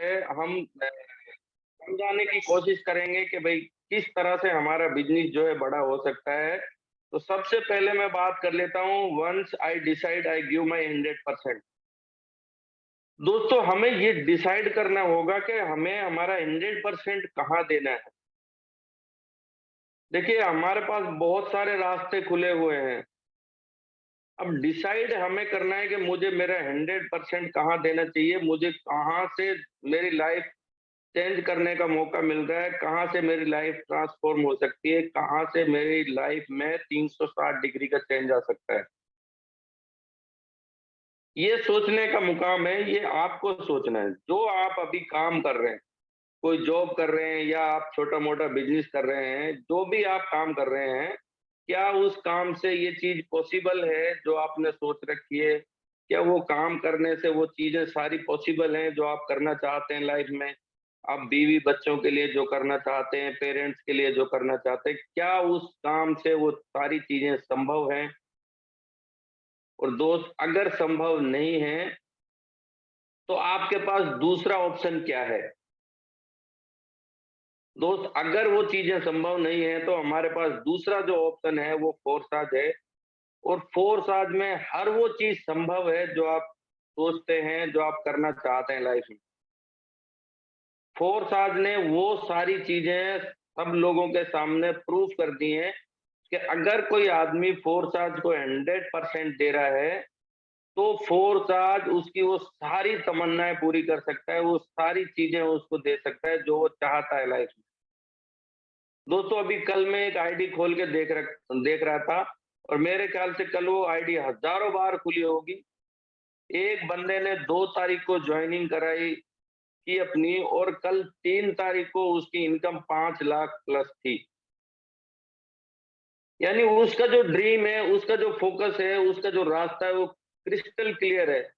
है हम समझाने की कोशिश करेंगे कि भाई किस तरह से हमारा बिज़नेस जो है बड़ा हो सकता है। तो सबसे पहले मैं बात कर लेता हूँ once I decide I give my 100%। दोस्तों हमें ये डिसाइड करना होगा कि हमें हमारा 100% कहाँ देना है। देखिए हमारे पास बहुत सारे रास्ते खुले हुए हैं। अब डिसाइड हमें करना है कि मुझे मेरा 100% कहाँ देना चाहिए, मुझे कहाँ से मेरी लाइफ चेंज करने का मौका मिल रहा है, कहाँ से मेरी लाइफ ट्रांसफ़ॉर्म हो सकती है, कहाँ से मेरी लाइफ में 360 डिग्री का चेंज आ सकता है। ये सोचने का मुकाम है, ये आपको सोचना है। जो आप अभी काम कर रहे हैं, कोई जॉब कर रहे हैं या आप छोटा-मोटा बिज़नेस कर रहे हैं, जो भी आप काम कर रहे हैं, क्या उस काम से ये चीज़ पॉसिबल है जो आपने सोच रखी है? क्या वो काम करने से वो चीज़ें सारी पॉसिबल हैं जो आप करना चाहते हैं लाइफ में? आप बीवी-बच्चों के लिए जो करना चाहते हैं, पेरेंट्स के लिए जो करना चाहते हैं, क्या उस काम से वो सारी चीज़ें संभव हैं? और दोस्त अगर संभव नहीं है, तो आपके पास दूसरा ऑप्शन क्या है? दोस्त अगर वो चीज़ें संभव नहीं है, तो हमारे पास दूसरा जो ऑप्शन है वो फ़ोर्स है। और फ़ोर्स में हर वो चीज़ संभव है जो आप सोचते हैं, जो आप करना चाहते हैं लाइफ़ में। फ़ोर्स ने वो सारी चीज़ें सब लोगों के सामने प्रूव कर दी हैं कि अगर कोई आदमी फ़ोर्स को 100% दे रहा है, तो फ़ोर्स उसकी वो सारी तमन्नाएँ पूरी कर सकता है, वो सारी चीज़ें उसको दे सकता है जो वो चाहता है लाइफ़ में। दोस्तों अभी कल मैं एक आईडी खोल के देख रहा था और मेरे ख्याल से कल वो आईडी हज़ारों बार खुली होगी। एक बंदे ने 2 तारीख को जॉइनिंग कराई की अपनी और कल 3 तारीख को उसकी इनकम 5 लाख प्लस थी। यानी उसका जो ड्रीम है, उसका जो फ़ोकस है, उसका जो रास्ता है वो क्रिस्टल क्लियर है।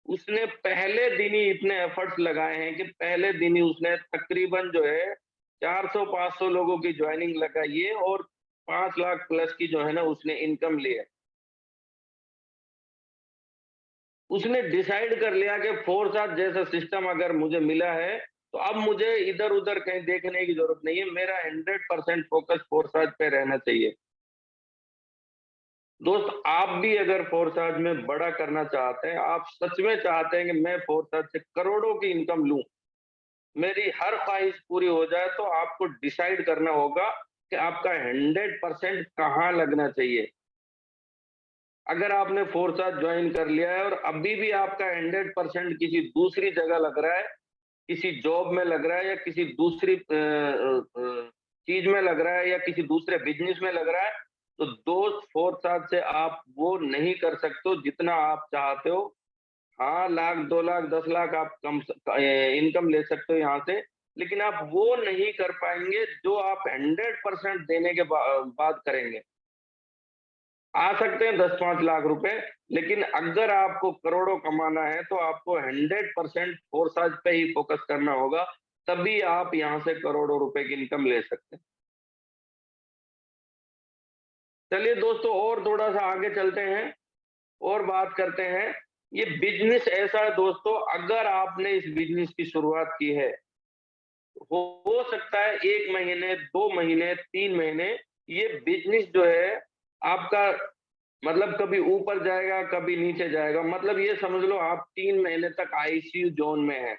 उसने पहले दिन ही इतने एफर्ट्स लगाए हैं कि पहले दिन ही उसने तकरीबन जो है 400-500 लोगों की जॉइनिंग लगाई है और 5 लाख प्लस की जो है ना उसने इनकम ली है। उसने डिसाइड कर लिया कि फ़ोरसाथ जैसा सिस्टम अगर मुझे मिला है, तो अब मुझे इधर-उधर कहीं देखने की ज़रूरत नहीं है। मेरा 100% फ़ोकस फ़ोरसाथ पे रहना चाहिए। दोस्त आप भी अगर फ़ोरसाथ में बड़ा करना चाहते हैं, आप सच में चाहते हैं कि मैं फ़ोरसाथ से करोड़ों की इनकम लूँ, मेरी हर ख़्वाहिश पूरी हो जाए, तो आपको डिसाइड करना होगा कि आपका 100% कहाँ लगना चाहिए। अगर आपने फ़ोरसाथ जॉइन कर लिया है और अभी भी आपका 100% किसी दूसरी जगह लग रहा है, किसी जॉब में लग रहा है या किसी दूसरी चीज़ में लग रहा है या किसी दूसरे बिज़नेस में लग रहा है, तो दोस्त फ़ोरसाथ से आप वो नहीं कर सकते हो जितना आप चाहते हो। हाँ, लाख, 2 लाख, 10 लाख आप इनकम ले सकते हो यहाँ से, लेकिन आप वो नहीं कर पाएँगे जो आप 100% देने के बाद करेंगे। आ सकते हैं 10-5 लाख रुपए, लेकिन अगर आपको करोड़ों कमाना है, तो आपको 100% फ़ोरसाज पे ही फ़ोकस करना होगा, तभी आप यहाँ से करोड़ों रुपए की इनकम ले सकते हैं। चलिए दोस्तों और थोड़ा-सा आगे चलते हैं और बात करते हैं। ये बिज़नेस ऐसा है दोस्तों, अगर आपने इस बिज़नेस की शुरुआत की है, हो सकता है 1 महीने, 2 महीने, 3 महीने, ये बिज़नेस जो है आपका मतलब कभी ऊपर जाएगा, कभी नीचे जाएगा। मतलब ये समझ लो आप 3 महीने तक आईसीयू ज़ोन में हैं।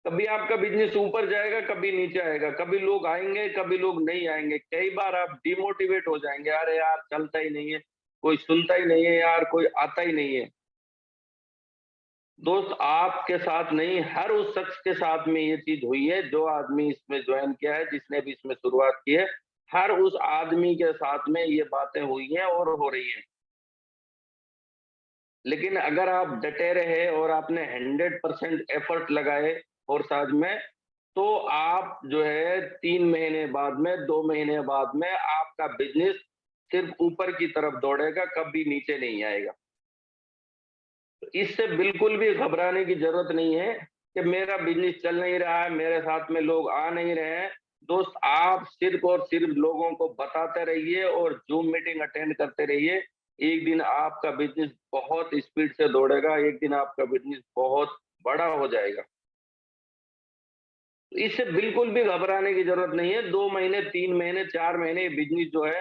कभी आपका बिज़नेस ऊपर जाएगा, कभी नीचे आएगा। कभी लोग आएँगे, कभी लोग नहीं आएँगे। कई बार आप डिमोटिवेट हो जाएँगे, अरे यार चलता ही नहीं है, कोई सुनता ही नहीं है यार, कोई आता ही नहीं है। दोस्त आपके साथ नहीं, हर उस शख्स के साथ में ये चीज़ हुई है, जो आदमी इसमें जॉइन किया है, जिसने भी इसमें शुरुआत की है। हर उस आदमी के साथ में ये बातें हुई हैं और हो रही हैं। लेकिन अगर आप डटे रहे और आपने 100% एफर्ट लगाए और साथ में, तो आप जो है 3 महीने बाद में, 2 महीने बाद में आपका बिज़नेस सिर्फ़ ऊपर की तरफ दौड़ेगा, कभी नीचे नहीं आएगा। तो इससे बिल्कुल भी घबराने की ज़रूरत नहीं है कि मेरा बिज़नेस चल नहीं रहा है, मेरे साथ में लोग आ नहीं रहे हैं। दोस्त आप सिर्फ़ और सिर्फ़ लोगों को बताते रहिए और ज़ूम मीटिंग अटेंड करते रहिए। एक दिन आपका बिज़नेस बहुत स्पीड से दौड़ेगा, एक दिन आपका बिज़नेस बहुत बड़ा हो जाएगा। तो इससे बिल्कुल भी घबराने की जरूरत नहीं है। 2 महीने, 3 महीने, 4 महीने बिजनेस जो है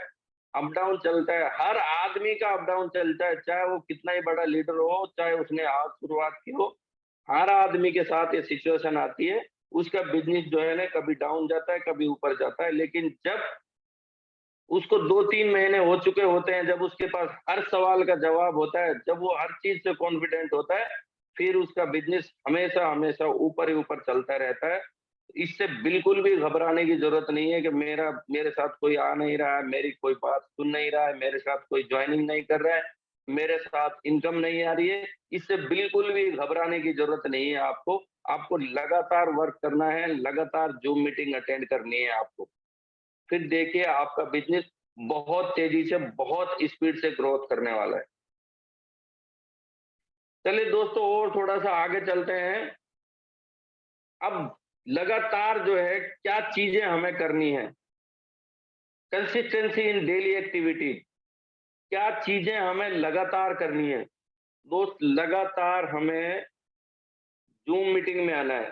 अप डाउन चलता है। हर आदमी का अप डाउन चलता है, चाहे वो कितना ही बड़ा लीडर हो, चाहे उसने आज शुरुआत की हो। हर आदमी के साथ ये सिचुएशन आती है। उसका बिजनेस जो है ना कभी डाउन जाता है, कभी ऊपर जाता है। लेकिन जब उसको 2-3 महीने हो चुके होते हैं, जब उसके पास हर सवाल का जवाब होता है, जब वो हर चीज़ से कॉन्फिडेंट होता है, फिर उसका बिज़नेस हमेशा-हमेशा ऊपर ही ऊपर चलता रहता है। इससे बिल्कुल भी घबराने की ज़रूरत नहीं है कि मेरे साथ कोई आ नहीं रहा है, मेरी कोई बात सुन नहीं रहा है, मेरे साथ कोई जॉइनिंग नहीं कर रहा है, मेरे साथ इनकम नहीं आ रही है। इससे बिल्कुल भी घबराने की ज़रूरत नहीं है आपको। आपको लगातार वर्क करना है, लगातार ज़ूम मीटिंग अटेंड करनी है आपको। फिर देखिए आपका बिज़नेस बहुत तेज़ी से, बहुत स्पीड से ग्रोथ करने वाला है। चलिए दोस्तों और थोड़ा-सा आगे चलते हैं। अब लगातार जो है क्या चीज़ें हमें करनी है? कंसिस्टेंसी इन डेली एक्टिविटी, क्या चीज़ें हमें लगातार करनी है? दोस्त लगातार हमें ज़ूम मीटिंग में आना है।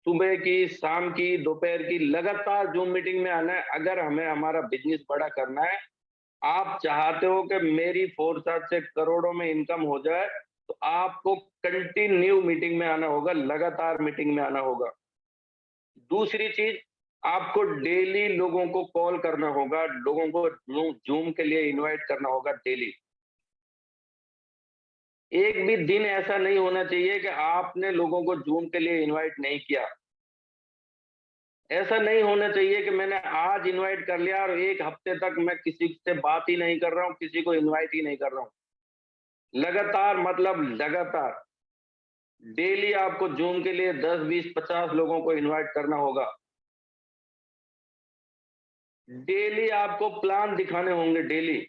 सुबह की, शाम की, दोपहर की लगातार ज़ूम मीटिंग में आना है अगर हमें हमारा बिज़नेस बड़ा करना है। आप चाहते हो कि मेरी फ़ोरसाट से करोड़ों में इनकम हो जाए, तो आपको कंटिन्यू मीटिंग में आना होगा, लगातार मीटिंग में आना होगा। दूसरी चीज़, आपको डेली लोगों को कॉल करना होगा, लोगों को ज़ूम के लिए इनवाइट करना होगा डेली। एक भी दिन ऐसा नहीं होना चाहिए कि आपने लोगों को ज़ूम के लिए इनवाइट नहीं किया। ऐसा नहीं होना चाहिए कि मैंने आज इनवाइट कर लिया और 1 हफ्ते तक मैं किसी से बात ही नहीं कर रहा हूँ, किसी को इनवाइट ही नहीं कर रहा हूँ। लगातार मतलब लगातार डेली आपको ज़ूम के लिए 10, 20, 50 लोगों को इनवाइट करना होगा। डेली आपको प्लान दिखाने होंगे डेली।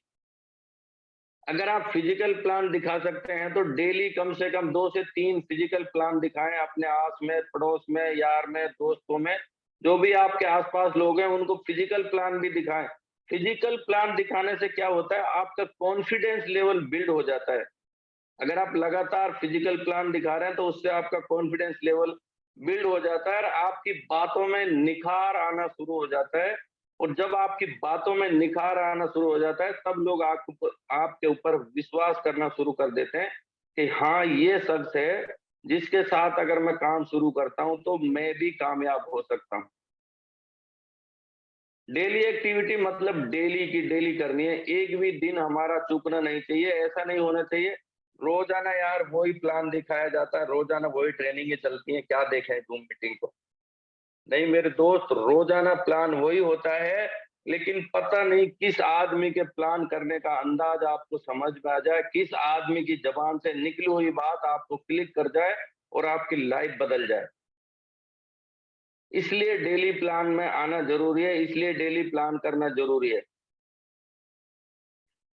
अगर आप फिजिकल प्लान दिखा सकते हैं तो डेली कम से कम 2 से 3 फिजिकल प्लान दिखाएँ अपने आस में, पड़ोस में, यार में, दोस्तों में। जो भी आपके आस-पास लोग हैं उनको फिजिकल प्लान भी दिखाएँ। फिजिकल प्लान दिखाने से क्या होता है आपका कॉन्फिडेंस लेवल बिल्ड हो जाता है। अगर आप लगातार फिजिकल प्लान दिखा रहे हैं तो उससे आपका कॉन्फिडेंस लेवल बिल्ड हो जाता है और आपकी बातों में निखार आना शुरू हो जाता है। और जब आपकी बातों में निखार आना शुरू हो जाता है तब लोग आपके ऊपर विश्वास करना शुरू कर देते हैं कि हाँ ये शख्स है जिसके साथ अगर मैं काम शुरू करता हूँ तो मैं भी कामयाब हो सकता हूँ। डेली एक्टिविटी मतलब डेली की डेली करनी है। एक भी दिन हमारा चूकना नहीं चाहिए, ऐसा नहीं होना चाहिए। रोज़ाना यार वही प्लान दिखाया जाता है, रोज़ाना वही ट्रेनिंगें चलती हैं, क्या देखें ज़ूम मीटिंग को। नहीं मेरे दोस्त, रोज़ाना प्लान वही होता है, लेकिन पता नहीं किस आदमी के प्लान करने का अंदाज़ आपको समझ में आ जाए, किस आदमी की ज़बान से निकली हुई बात आपको क्लिक कर जाए और आपकी लाइफ़ बदल जाए। इसलिए डेली प्लान में आना ज़रूरी है, इसलिए डेली प्लान करना ज़रूरी है।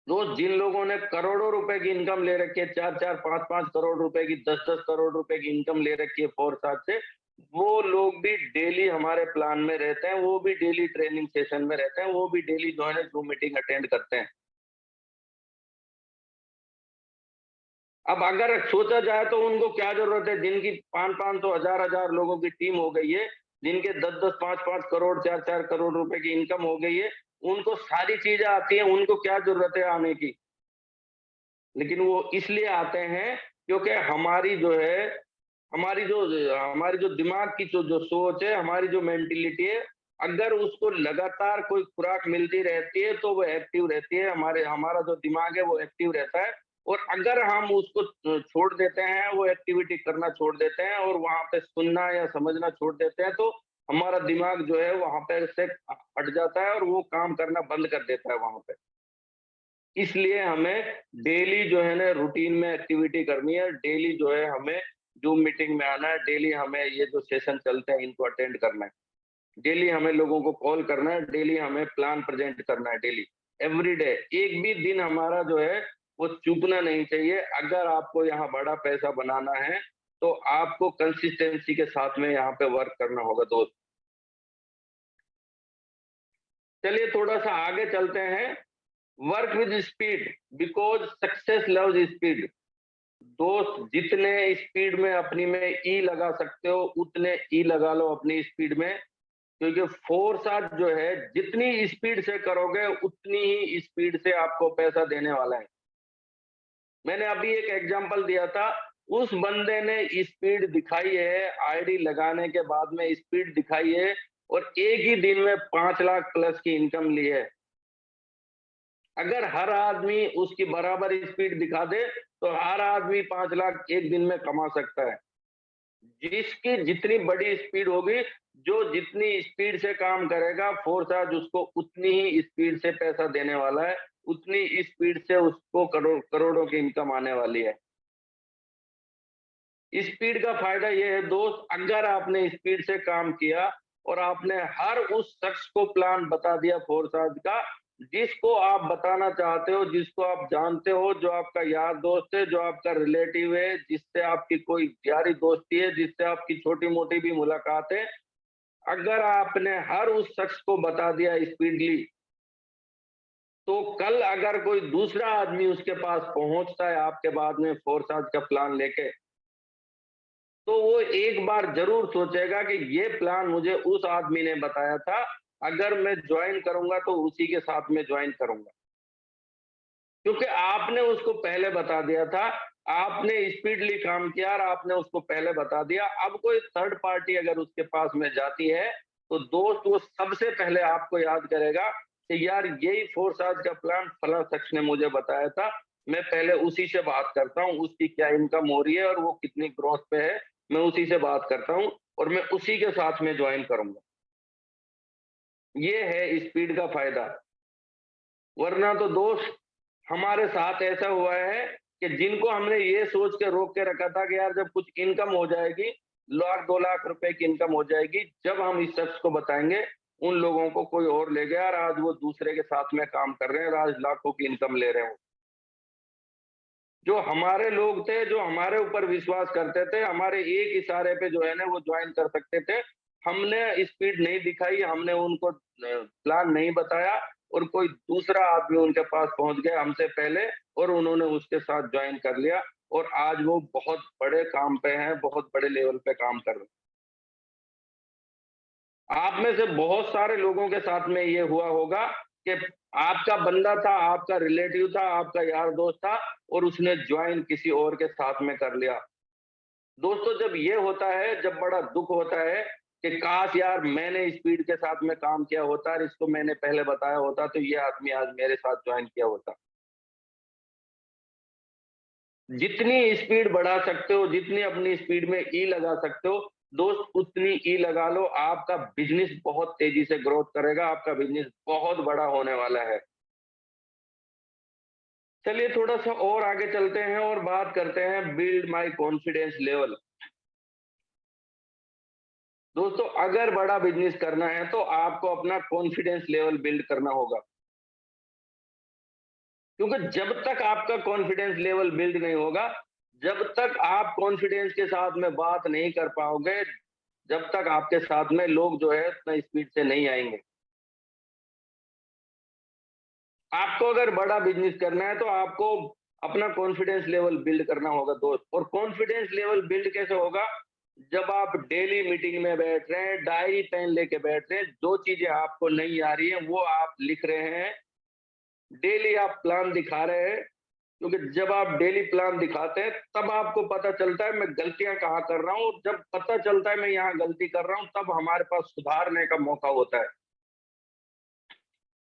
रोज जिन लोगों ने करोड़ों रुपए की इनकम ले रखी है, 4-4, 5-5 करोड़ रुपए की, 10-10 करोड़ रुपए की इनकम ले रखी है फ़ोरसाट से, वो लोग भी डेली हमारे प्लान में रहते हैं, वो भी डेली ट्रेनिंग सेशन में रहते हैं, वो भी डेली जो है ना ज़ूम मीटिंग अटेंड करते हैं। अब अगर सोचा जाए तो उनको क्या ज़रूरत है, जिनकी 5-5 सौ, हज़ार-हज़ार लोगों की टीम हो गई है, जिनके 10-10, 5-5 करोड़, 4-4 करोड़ रुपए की इनकम हो गई है, उनको सारी चीज़ें आती हैं, उनको क्या ज़रूरत है आने की? लेकिन वो इसलिए आते हैं क्योंकि हमारी जो दिमाग की जो सोच है, हमारी जो मेंटालिटी है, अगर उसको लगातार कोई खुराक मिलती रहती है तो वो एक्टिव रहती है, हमारा जो दिमाग है वो एक्टिव रहता है। और अगर हम उसको छोड़ देते हैं, वो एक्टिविटी करना छोड़ देते हैं और वहाँ पे सुनना या समझना छोड़ देते हैं, तो हमारा दिमाग जो है वहाँ पे से हट जाता है और वो काम करना बंद कर देता है वहाँ पे। इसलिए हमें डेली जो है ना रूटीन में एक्टिविटी करनी है, डेली जो है हमें ज़ूम मीटिंग में आना है, डेली हमें ये जो सेशन चलते हैं इनको अटेंड करना है। डेली हमें लोगों को कॉल करना है, डेली हमें प्लान प्रेज़ेंट करना है डेली, एवरीडे। एक भी दिन हमारा जो है वो चूकना नहीं चाहिए। अगर आपको यहाँ बड़ा पैसा बनाना है, तो आपको कंसिस्टेंसी के साथ में यहाँ पे वर्क करना होगा दोस्त। चलिए थोड़ा-सा आगे चलते हैं। Work with speed because success loves speed. दोस्त जितने स्पीड में अपनी में ई लगा सकते हो उतने ई लगा लो अपनी स्पीड में, क्योंकि फोर्स आज जो है जितनी स्पीड से करोगे उतनी ही स्पीड से आपको पैसा देने वाला है। मैंने अभी एक एग्जांपल दिया था, उस बंदे ने स्पीड दिखाई है, आईडी लगाने के बाद में स्पीड दिखाई है और एक ही दिन में 5 लाख प्लस की इनकम ली है। अगर हर आदमी उसकी बराबर स्पीड दिखा दे, तो हर आदमी 5 लाख एक दिन में कमा सकता है। जिसकी जितनी बड़ी स्पीड होगी, जो जितनी स्पीड से काम करेगा, फोर्स आज उसको उतनी ही स्पीड से पैसा देने वाला है, उतनी स्पीड से उसको करोड़ों की इनकम आने वाली है। स्पीड का फायदा ये है दोस्त, अगर आपने स्पीड से काम किया और आपने हर उस शख्स को प्लान बता दिया फोर्स आज का, जिसको आप बताना चाहते हो, जिसको आप जानते हो, जो आपका यार दोस्त है, जो आपका रिलेटिव है, जिससे आपकी कोई यारी दोस्ती है, जिससे आपकी छोटी-मोटी भी मुलाकात है, अगर आपने हर उस शख्स को बता दिया स्पीडली, तो कल अगर कोई दूसरा आदमी उसके पास पहुंचता है आपके बाद में फोर्स आज का प्लान लेके, तो वो एक बार ज़रूर सोचेगा कि ये प्लान मुझे उस आदमी ने बताया था, अगर मैं जॉइन करूँगा तो उसी के साथ में जॉइन करूँगा। क्योंकि आपने उसको पहले बता दिया था, आपने स्पीडली काम किया और आपने उसको पहले बता दिया। अब कोई थर्ड पार्टी अगर उसके पास में जाती है, तो दोस्त वो सबसे पहले आपको याद करेगा कि यार यही फोर्स आज का प्लान फलाँ शख्स ने मुझे बताया था, मैं पहले उसी से बात करता हूँ, उसकी क्या इनकम हो रही है और वो कितनी ग्रोथ पे है, मैं उसी से बात करता हूँ और मैं उसी के साथ में जॉइन करूँगा। ये है स्पीड का फ़ायदा। वरना तो दोस्त हमारे साथ ऐसा हुआ है कि जिनको हमने ये सोच के रोक के रखा था कि यार जब कुछ इनकम हो जाएगी, लाख 2 लाख रुपए की इनकम हो जाएगी, जब हम इस शख्स को बताएँगे, उन लोगों को कोई और ले गया और आज वो दूसरे के साथ में काम कर रहे हैं और आज लाखों की इनकम ले रहे हैं। जो हमारे लोग थे, जो हमारे ऊपर विश्वास करते थे, हमारे एक इशारे पे जो है ना वो जॉइन कर सकते थे। हमने स्पीड नहीं दिखाई, हमने उनको प्लान नहीं बताया और कोई दूसरा आदमी उनके पास पहुँच गया हमसे पहले और उन्होंने उसके साथ जॉइन कर लिया और आज वो बहुत बड़े काम पे हैं, बहुत बड़े लेवल पे काम कर रहे हैं। आप में से बहुत सारे लोगों के साथ में ये हुआ होगा कि आपका बंदा था, आपका रिलेटिव था, आपका यार दोस्त था और उसने जॉइन किसी और के साथ में कर लिया। दोस्तों जब ये होता है, जब बड़ा दुःख होता है कि काश यार मैंने स्पीड के साथ में काम किया होता और इसको मैंने पहले बताया होता तो ये आदमी आज मेरे साथ जॉइन किया होता। जितनी स्पीड बढ़ा सकते हो, जितनी अपनी स्पीड में ई लगा सकते हो, दोस्त उतनी ई लगा लो, आपका बिज़नेस बहुत तेज़ी से ग्रोथ करेगा, आपका बिज़नेस बहुत बड़ा होने वाला है। चलिए थोड़ा-सा और आगे चलते हैं और बात करते हैं बिल्ड माय कॉन्फिडेंस लेवल। दोस्तों अगर बड़ा बिज़नेस करना है तो आपको अपना कॉन्फिडेंस लेवल बिल्ड करना होगा। क्योंकि जब तक आपका कॉन्फिडेंस लेवल बिल्ड नहीं होगा, जब तक आप कॉन्फिडेंस के साथ में बात नहीं कर पाओगे, जब तक आपके साथ में लोग जो है उतना स्पीड से नहीं आएँगे। आपको अगर बड़ा बिज़नेस करना है तो आपको अपना कॉन्फिडेंस लेवल बिल्ड करना होगा दोस्त और कॉन्फिडेंस लेवल बिल्ड कैसे होगा? जब आप डेली मीटिंग में बैठ रहे हैं, डायरी पेन लेके बैठ रहे हैं, जो चीज़ें आपको नहीं आ रही हैं वो आप लिख रहे हैं, डेली आप प्लान दिखा रहे हैं, क्योंकि जब आप डेली प्लान दिखाते हैं तब आपको पता चलता है मैं गलतियाँ कहाँ कर रहा हूँ और जब पता चलता है मैं यहाँ गलती कर रहा हूँ तब हमारे पास सुधारने का मौका होता है।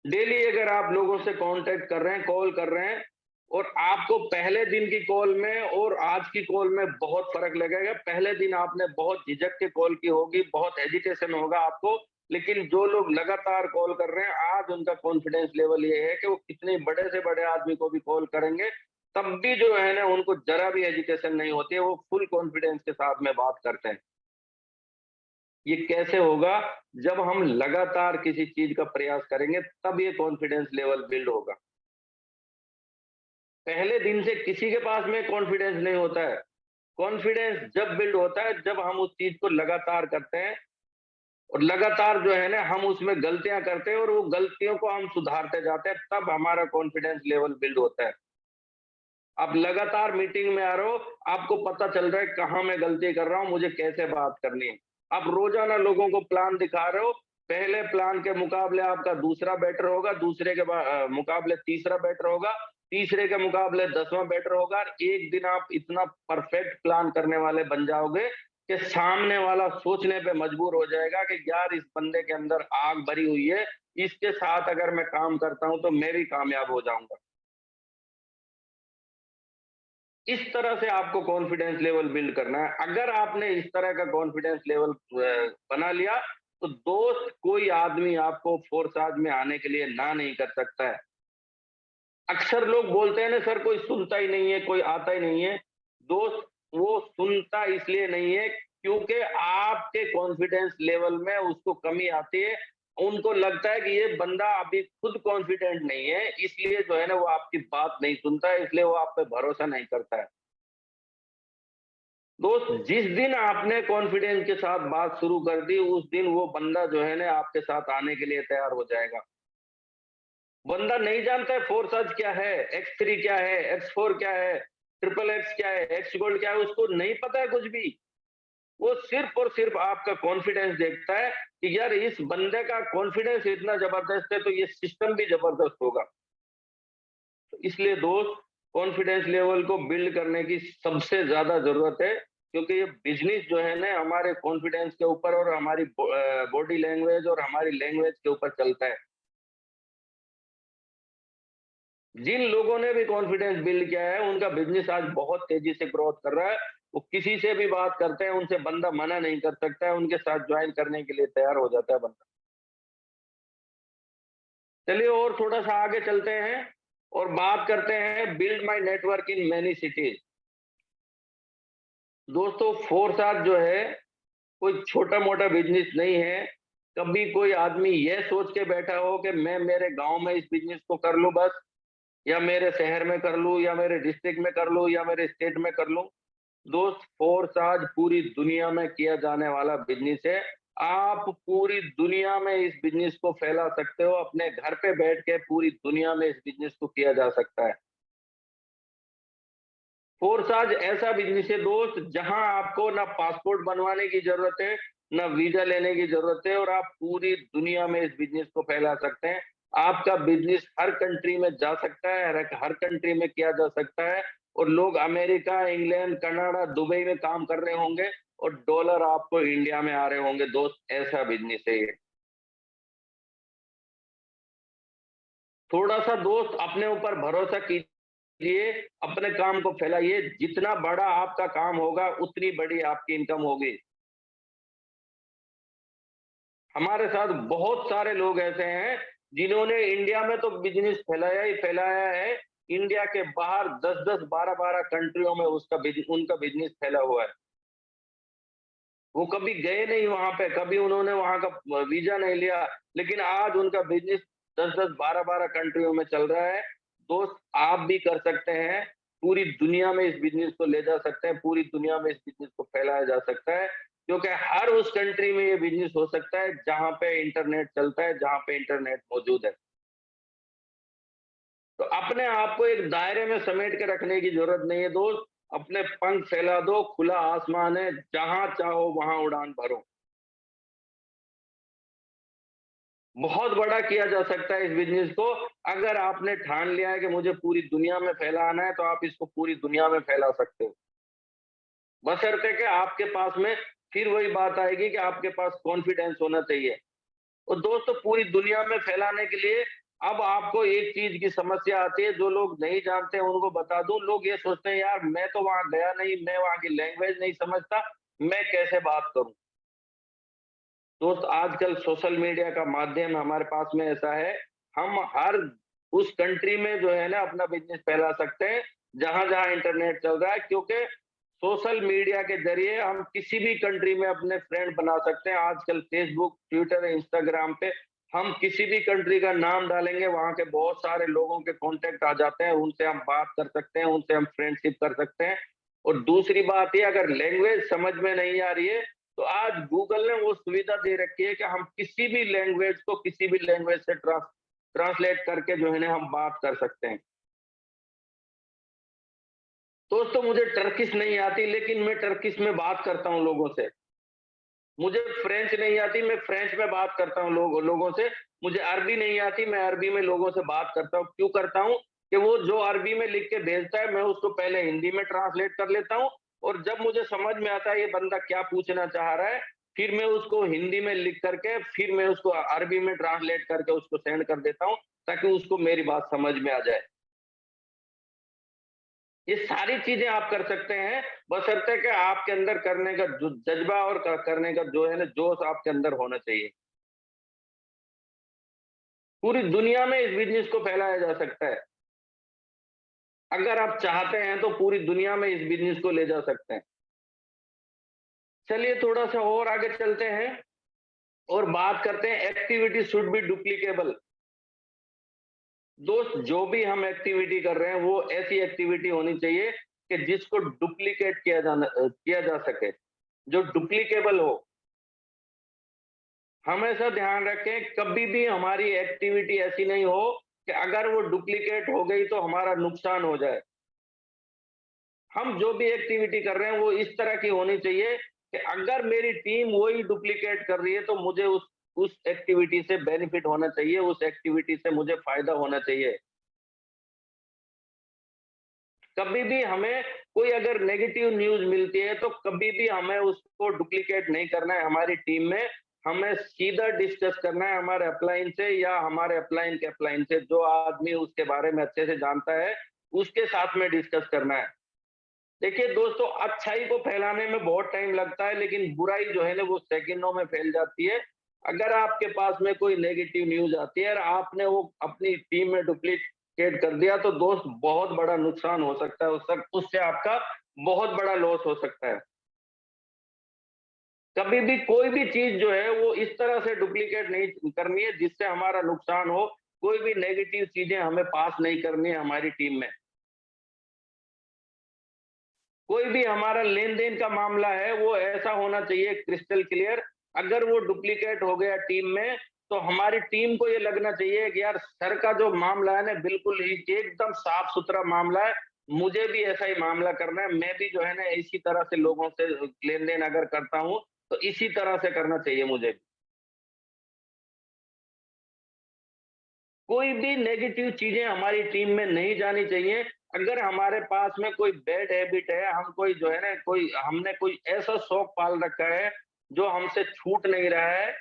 डेली अगर आप लोगों से कांटेक्ट कर रहे हैं, कॉल कर रहे हैं और आपको पहले दिन की कॉल में और आज की कॉल में बहुत फ़र्क लगेगा। पहले दिन आपने बहुत झिझक के कॉल की होगी, बहुत हेजिटेशन होगा आपको, लेकिन जो लोग लगातार कॉल कर रहे हैं, आज उनका कॉन्फिडेंस लेवल ये है कि वो कितने बड़े से बड़े आदमी को भी कॉल करेंगे, तब भी जो है ना उनको ज़रा भी हेजिटेशन नहीं होती है, वो फुल कॉन्फिडेंस के साथ में बात करते हैं। ये कैसे होगा? जब हम लगातार किसी चीज़ का प्रयास करेंगे, तब ये कॉन्फिडेंस लेवल बिल्ड होगा। पहले दिन से किसी के पास में कॉन्फिडेंस नहीं होता है। कॉन्फिडेंस जब बिल्ड होता है, जब हम उस चीज़ को लगातार करते हैं और लगातार जो है ना हम उसमें गलतियाँ करते हैं और वो गलतियों को हम सुधारते जाते हैं, तब हमारा कॉन्फिडेंस लेवल बिल्ड होता है। आप लगातार मीटिंग में आ रहे हो, आपको पता चल रहा है कहाँ मैं गलती कर रहा हूँ, मुझे कैसे बात करनी है। आप रोज़ाना लोगों को प्लान दिखा रहे हो, पहले प्लान के मुकाबले आपका दूसरा बेटर होगा, दूसरे के मुकाबले तीसरा बेटर होगा, तीसरे के मुकाबले 10वां बेटर होगा और एक दिन आप इतना परफेक्ट प्लान करने वाले बन जाओगे कि सामने वाला सोचने पे मजबूर हो जाएगा कि यार इस बंदे के अंदर आग भरी हुई है, इसके साथ अगर मैं काम करता हूँ तो मैं भी कामयाब हो जाऊँगा। इस तरह से आपको कॉन्फिडेंस लेवल बिल्ड करना है। अगर आपने इस तरह का कॉन्फिडेंस लेवल बना लिया, तो दोस्त कोई आदमी आपको फोर्स में आने के लिए ना नहीं कर सकता है। अक्सर लोग बोलते हैं ना सर कोई सुनता ही नहीं है, कोई आता ही नहीं है। दोस्त वो सुनता इसलिए नहीं है क्योंकि आपके कॉन्फिडेंस लेवल में उसको कमी आती है। उनको लगता है कि ये बंदा अभी खुद कॉन्फिडेंट नहीं है, इसलिए जो है ना वो आपकी बात नहीं सुनता है, इसलिए वो आप पे भरोसा नहीं करता है। दोस्त जिस दिन आपने कॉन्फिडेंस के साथ बात शुरू कर दी, उस दिन वो बंदा जो है ना आपके साथ आने के लिए तैयार हो जाएगा। बंदा नहीं जानता है फोर्सज क्या है, X3 क्या है, X4 क्या है, ट्रिपल एक्स क्या है, एक्स गोल्ड क्या है, उसको नहीं पता है कुछ भी। वो सिर्फ और सिर्फ आपका कॉन्फिडेंस देखता है कि यार इस बंदे का कॉन्फिडेंस इतना जबरदस्त है तो ये सिस्टम भी जबरदस्त होगा। तो इसलिए दोस्त कॉन्फिडेंस लेवल को बिल्ड करने की सबसे ज्यादा जरूरत है क्योंकि ये बिजनेस जो है ना हमारे कॉन्फिडेंस के ऊपर और हमारी बॉडी लैंग्वेज और हमारी लैंग्वेज के ऊपर चलता है। जिन लोगों ने भी कॉन्फिडेंस बिल्ड किया है उनका बिजनेस आज बहुत तेजी से ग्रोथ कर रहा है। वो किसी से भी बात करते हैं, उनसे बंदा मना नहीं कर सकता है, उनके साथ ज्वाइन करने के लिए तैयार हो जाता है बंदा। चलिए और थोड़ा सा आगे चलते हैं और बात करते हैं build my network in many cities. दोस्तों फोर्स जो है कोई छोटा-मोटा बिज़नेस नहीं है। कभी कोई आदमी ये सोच के बैठा हो कि मैं मेरे गाँव में इस बिज़नेस को कर लूँ बस, या मेरे शहर में कर लूँ, या मेरे डिस्ट्रिक्ट में कर लूँ, या मेरे स्टेट में कर लूँ। दोस्त फोर्स आज पूरी दुनिया में किया जाने वाला बिज़नेस है। आप पूरी दुनिया में इस बिज़नेस को फैला सकते हो, अपने घर पे बैठ के पूरी दुनिया में इस बिज़नेस को किया जा सकता है। फोर्साज ऐसा बिजनेस है दोस्त जहां आपको ना पासपोर्ट बनवाने की जरूरत है, ना वीजा लेने की जरूरत है और आप पूरी दुनिया में इस बिजनेस को फैला सकते हैं। आपका बिजनेस हर कंट्री में जा सकता है, हर कंट्री में किया जा सकता है और लोग अमेरिका, इंग्लैंड, कनाडा, दुबई में काम कर रहे होंगे और डॉलर आपको इंडिया में आ रहे होंगे दोस्त, ऐसा बिजनेस है ये। थोड़ा सा दोस्त अपने ऊपर भरोसा कीजिए, अपने काम को फैलाइए, जितना बड़ा आपका काम होगा, उतनी बड़ी आपकी इनकम होगी। हमारे साथ बहुत सारे लोग ऐसे हैं, जिन्होंने इंडिया में तो बिज़नेस फैलाया ही फैलाया है, इंडिया के बाहर 10-10, 12-12 कंट्रियों में उनका बिज़नेस फैला हुआ है। वो कभी गए नहीं वहाँ पे, कभी उन्होंने वहाँ का वीज़ा नहीं लिया, लेकिन आज उनका बिज़नेस 10-10, 12-12 कंट्रियों में चल रहा है। दोस्त आप भी कर सकते हैं, पूरी दुनिया में इस बिज़नेस को ले जा सकते हैं, पूरी दुनिया में इस बिज़नेस को फैलाया जा सकता है, क्योंकि हर उस कंट्री में ये बिज़नेस हो सकता है जहाँ पे इंटरनेट चलता है, जहाँ पे इंटरनेट मौजूद है। तो अपने आप को एक दायरे में समेट के रखने की ज़रूरत नहीं है दोस्त, अपने पंख फैला दो, खुला आसमान है, जहाँ चाहो वहाँ उड़ान भरो। बहुत बड़ा किया जा सकता है इस बिज़नेस को। अगर आपने ठान लिया है कि मुझे पूरी दुनिया में फैलाना है, तो आप इसको पूरी दुनिया में फैला सकते हो। बशर्ते कि आपके पास में फिर वही बात आएगी कि आपके पास कॉन्फिडेंस होना चाहिए। और दोस्तों पूरी दुनिया में फैलाने के लिए अब आपको एक चीज़ की समस्या आती है, जो लोग नहीं जानते हैं उनको बता दूँ। लोग ये सोचते हैं यार मैं तो वहाँ गया नहीं, मैं वहाँ की लैंग्वेज नहीं समझता, मैं कैसे बात करूँ? दोस्त आजकल सोशल मीडिया का माध्यम हमारे पास में ऐसा है, हम हर उस कंट्री में जो है ना अपना बिज़नेस फैला सकते हैं, जहाँ-जहाँ इंटरनेट चल रहा है, क्योंकि सोशल मीडिया के ज़रिए हम किसी भी कंट्री में अपने फ्रेंड बना सकते हैं। आजकल फ़ेसबुक, ट्विटर, इंस्टाग्राम पे हम किसी भी कंट्री का नाम डालेंगे, वहाँ के बहुत सारे लोगों के कॉन्टैक्ट आ जाते हैं, उनसे हम बात कर सकते हैं, उनसे हम फ्रेंडशिप कर सकते हैं। और दूसरी बात ये अगर लैंग्वेज समझ में नहीं आ रही है, तो आज गूगल ने वो सुविधा दे रखी है कि हम किसी भी लैंग्वेज को किसी भी लैंग्वेज से ट्रांसलेट करके जो है ना हम बात कर सकते हैं। दोस्तों मुझे टर्किश नहीं आती, लेकिन मैं टर्किश में बात करता हूँ लोगों से। मुझे फ्रेंच नहीं आती, मैं फ्रेंच में बात करता हूँ लोगों से। मुझे अरबी नहीं आती, मैं अरबी में लोगों से बात करता हूँ। क्यों करता हूँ? कि वो जो अरबी में लिख के भेजता है, मैं उसको पहले हिंदी में ट्रांसलेट कर लेता हूँ, और जब मुझे समझ में आता है ये बंदा क्या पूछना चाह रहा है, फिर मैं उसको हिंदी में लिख करके, फिर मैं उसको अरबी में ट्रांसलेट करके उसको सेंड कर देता हूँ, ताकि उसको मेरी बात समझ में आ जाए। ये सारी चीज़ें आप कर सकते हैं, बशर्ते कि आपके अंदर करने का जो जज़्बा और करने का जो है ना जोश आपके अंदर होना चाहिए। पूरी दुनिया में इस बिज़नेस को फैलाया जा सकता है। अगर आप चाहते हैं तो पूरी दुनिया में इस बिज़नेस को ले जा सकते हैं। चलिए थोड़ा-सा और आगे चलते हैं और बात करते हैं एक्टिविटी शुड बी डुप्लीकेबल। दोस्त जो भी हम एक्टिविटी कर रहे हैं वो ऐसी एक्टिविटी होनी चाहिए कि जिसको डुप्लीकेट किया जा सके, जो डुप्लीकेबल हो। हमेशा ध्यान रखें कभी भी हमारी एक्टिविटी ऐसी नहीं हो कि अगर वो डुप्लीकेट हो गई तो हमारा नुकसान हो जाए। हम जो भी एक्टिविटी कर रहे हैं वो इस तरह की होनी चाहिए कि अगर मेरी टीम वही डुप्लीकेट कर रही है तो मुझे उस एक्टिविटी से बेनिफिट होना चाहिए, उस एक्टिविटी से मुझे फ़ायदा होना चाहिए। कभी भी हमें कोई अगर नेगेटिव न्यूज़ मिलती है तो कभी भी हमें उसको डुप्लीकेट नहीं करना है हमारी टीम में। हमें सीधा डिस्कस करना है हमारे अपलाइन से या हमारे अपलाइन के अपलाइन से, जो आदमी उसके बारे में अच्छे से जानता है, उसके साथ में डिस्कस करना है। देखिए दोस्तों, अच्छाई को फैलाने में बहुत टाइम लगता है, लेकिन बुराई जो है ना वो सेकंडों में फैल जाती है। अगर आपके पास में कोई नेगेटिव न्यूज़ आती है और आपने वो अपनी टीम में डुप्लीकेट कर दिया तो दोस्त बहुत बड़ा नुकसान हो सकता है, उससे आपका बहुत बड़ा लॉस हो सकता है। कभी भी कोई भी चीज़ जो है वो इस तरह से डुप्लीकेट नहीं करनी है जिससे हमारा नुकसान हो। कोई भी नेगेटिव चीज़ें हमें पास नहीं करनी है हमारी टीम में। कोई भी हमारा लेन-देन का मामला है, वो ऐसा होना चाहिए क्रिस्टल क्लियर। अगर वो डुप्लीकेट हो गया टीम में, तो हमारी टीम को ये लगना चाहिए कि यार सर का जो मामला है ना बिल्कुल ही एकदम साफ-सुथरा मामला है। मुझे भी ऐसा ही मामला करना है। मैं भी जो है ना इसी तरह से लोगों से लेन-देन अगर करता हूँ, तो इसी तरह से करना चाहिए मुझे। कोई भी नेगेटिव चीज़ें हमारी टीम में नहीं जानी चाहिए। अगर हमारे पास में कोई बैड हैबिट है, हम कोई जो है ना कोई हमने कोई ऐसा शौक पाल रखा है, जो हमसे छूट नहीं रहा है,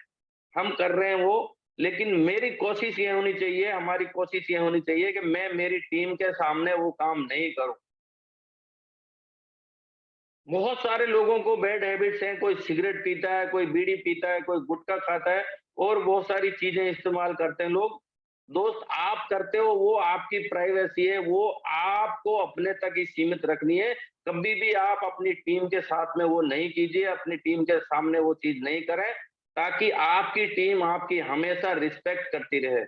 हम कर रहे हैं वो, लेकिन मेरी कोशिश ये होनी चाहिए, हमारी कोशिश ये होनी चाहिए कि मैं मेरी टीम के सामने वो काम नहीं करूँ। बहुत सारे लोगों को बैड हैबिट्स हैं, कोई सिगरेट पीता है, कोई बीड़ी पीता है, कोई गुटखा खाता है और बहुत सारी चीज़ें इस्तेमाल करते हैं लोग। दोस्त आप करते हो वो आपकी प्राइवेसी है, वो आपको अपने तक ही सीमित रखनी है। कभी भी आप अपनी टीम के साथ में वो नहीं कीजिए, अपनी टीम के सामने वो चीज़ नहीं करें, ताकि आपकी टीम आपकी हमेशा रिस्पेक्ट करती रहे।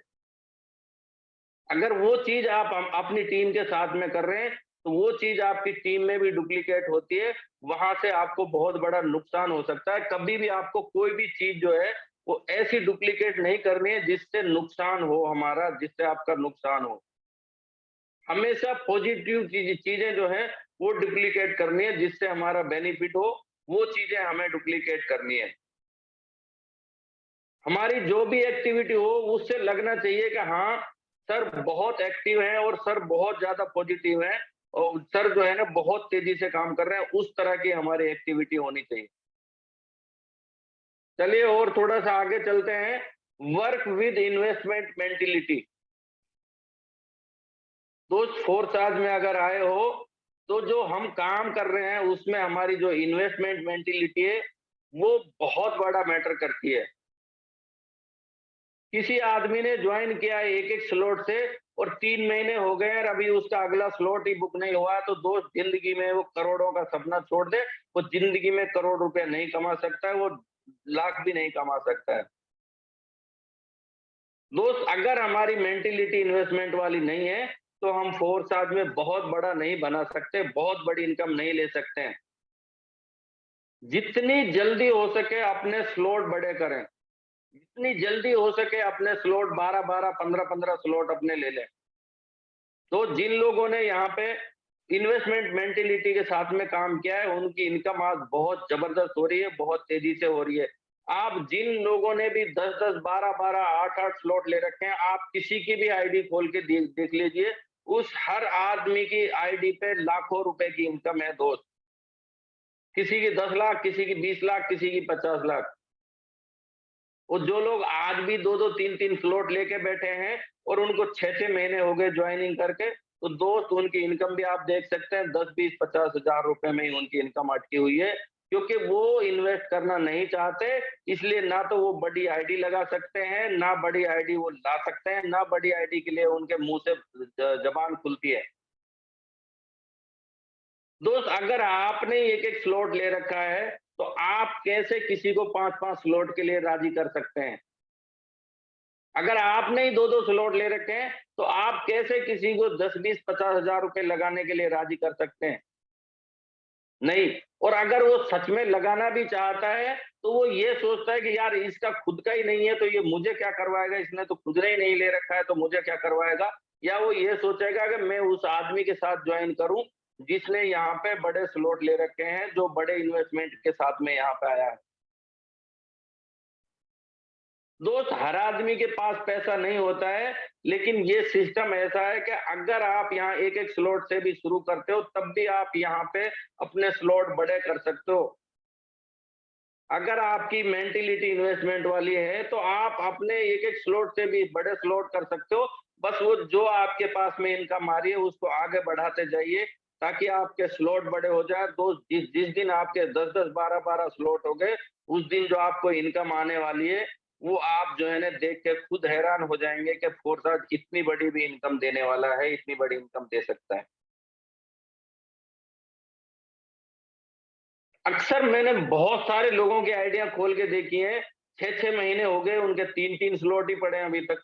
अगर वो चीज़ आप अपनी टीम के साथ में कर रहे हैं, तो वो चीज़ आपकी टीम में भी डुप्लीकेट होती है, वहाँ से आपको बहुत बड़ा नुकसान हो सकता है। कभी भी आपको कोई भी चीज़ जो है, वो ऐसी डुप्लीकेट नहीं करनी है जिससे नुकसान हो हमारा, जिससे आपका नुकसान हो। हमेशा पॉजिटिव चीज़ें जो हैं, वो डुप्लीकेट करनी है जिससे हमारा बेनिफिट हो, वो चीज़ें हमें डुप्लीकेट करनी है। हमारी जो भी एक्टिविटी हो उससे लगना चाहिए कि हाँ, सर बहुत एक्टिव हैं और सर बहुत ज़्यादा पॉजिटिव हैं और सर जो है ना बहुत तेज़ी से काम कर रहे हैं, उस तरह की हमारी एक्टिविटी होनी चाहिए। चलिए और थोड़ा-सा आगे चलते हैं, वर्क विद इन्वेस्टमेंट मेंटालिटी। दोस्त फोर्थ आज में अगर आए हो, तो जो हम काम कर रहे हैं उसमें हमारी जो इन्वेस्टमेंट मेंटालिटी है, वो बहुत बड़ा मैटर करती है। किसी आदमी ने ज्वाइन किया है एक-एक स्लॉट से और 3 महीने हो गए और अभी उसका अगला स्लॉट ही बुक नहीं हुआ, तो दोस्त ज़िंदगी में वो करोड़ों का सपना छोड़ दे, वो ज़िंदगी में करोड़ रुपए नहीं कमा सकता है, वो लाख भी नहीं कमा सकता है। दोस्त अगर हमारी मेंटालिटी इन्वेस्टमेंट वाली नहीं है, तो हम फोर्स आज में बहुत बड़ा नहीं बना सकते, बहुत बड़ी इनकम नहीं ले सकते हैं। जितनी जल्दी हो सके अपने स्लॉट बड़े करें, जितनी जल्दी हो सके अपने स्लॉट 12-12, 15-15 स्लॉट अपने ले लें। तो जिन लोगों ने यहाँ पे इन्वेस्टमेंट मेंटेलिटी के साथ में काम किया है, उनकी इनकम आज बहुत जबरदस्त हो रही है, बहुत तेजी से हो रही है। आप जिन लोगों ने भी 10-10, 12-12, 8-8 स्लॉट ले रखे हैं, आप किसी की भी आईडी खोल के देख लीजिए, उस हर आदमी की आईडी पे लाखों रुपए की इनकम है दोस्त। किसी की 10 लाख, किसी की 20 लाख, किसी की 50 लाख। और जो लोग आज भी 2-2, 3-3 स्लॉट लेके बैठे हैं और उनको 6-6 महीने हो गए ज्वाइनिंग करके, तो दोस्त उनकी इनकम भी आप देख सकते हैं 10, 20, 50 हज़ार रुपए में ही उनकी इनकम अटकी हुई है। क्योंकि वो इन्वेस्ट करना नहीं चाहते, इसलिए ना तो वो बड़ी आईडी लगा सकते हैं, ना बड़ी आईडी वो ला सकते हैं, ना बड़ी आईडी के लिए उनके मुँह से ज़बान खुलती है। दोस्त अगर आपने एक-एक स्लॉट ले रखा है, तो आप कैसे किसी को 5-5 स्लॉट के लिए राज़ी कर सकते हैं? अगर आपने ही 2-2 स्लॉट ले रखे हैं, तो आप कैसे किसी को 10, 20, 50 हज़ार रुपए लगाने के लिए राज़ी कर सकते हैं? नहीं। और अगर वो सच में लगाना भी चाहता है, तो वो ये सोचता है कि यार इसका खुद का ही नहीं है, तो ये मुझे क्या करवाएगा? इसने तो खुद ने ही नहीं ले रखा है, तो मुझे क्या करवाएगा? या वो ये सोचेगा कि मैं उस आदमी के साथ जॉइन करूँ, जिसने यहाँ पे बड़े स्लॉट ले रखे हैं, जो बड़े इन्वेस्टमेंट के साथ में यहाँ पे आया है। दोस्त हर आदमी के पास पैसा नहीं होता है, लेकिन ये सिस्टम ऐसा है कि अगर आप यहाँ एक-एक स्लॉट से भी शुरू करते हो, तब भी आप यहाँ पे अपने स्लॉट बड़े कर सकते हो। अगर आपकी मेंटालिटी इन्वेस्टमेंट वाली है, तो आप अपने एक-एक स्लॉट से भी बड़े स्लॉट कर सकते हो। बस वो जो आपके पास में इनकम आ रही है, उसको आगे बढ़ाते जाइए, ताकि आपके स्लॉट बड़े हो जाए। तो जिस जिस दिन आपके 10-10, 12-12 स्लॉट हो गए, उस दिन जो आपको इनकम आने वाली है, वो आप जो है ना देख के खुद हैरान हो जाएँगे कि फोर्साट इतनी बड़ी भी इनकम देने वाला है, इतनी बड़ी इनकम दे सकता है। अक्सर मैंने बहुत सारे लोगों की आइडिया खोल के देखी है, 6-6 महीने हो गए उनके 3-3 स्लॉट ही पड़े हैं अभी तक।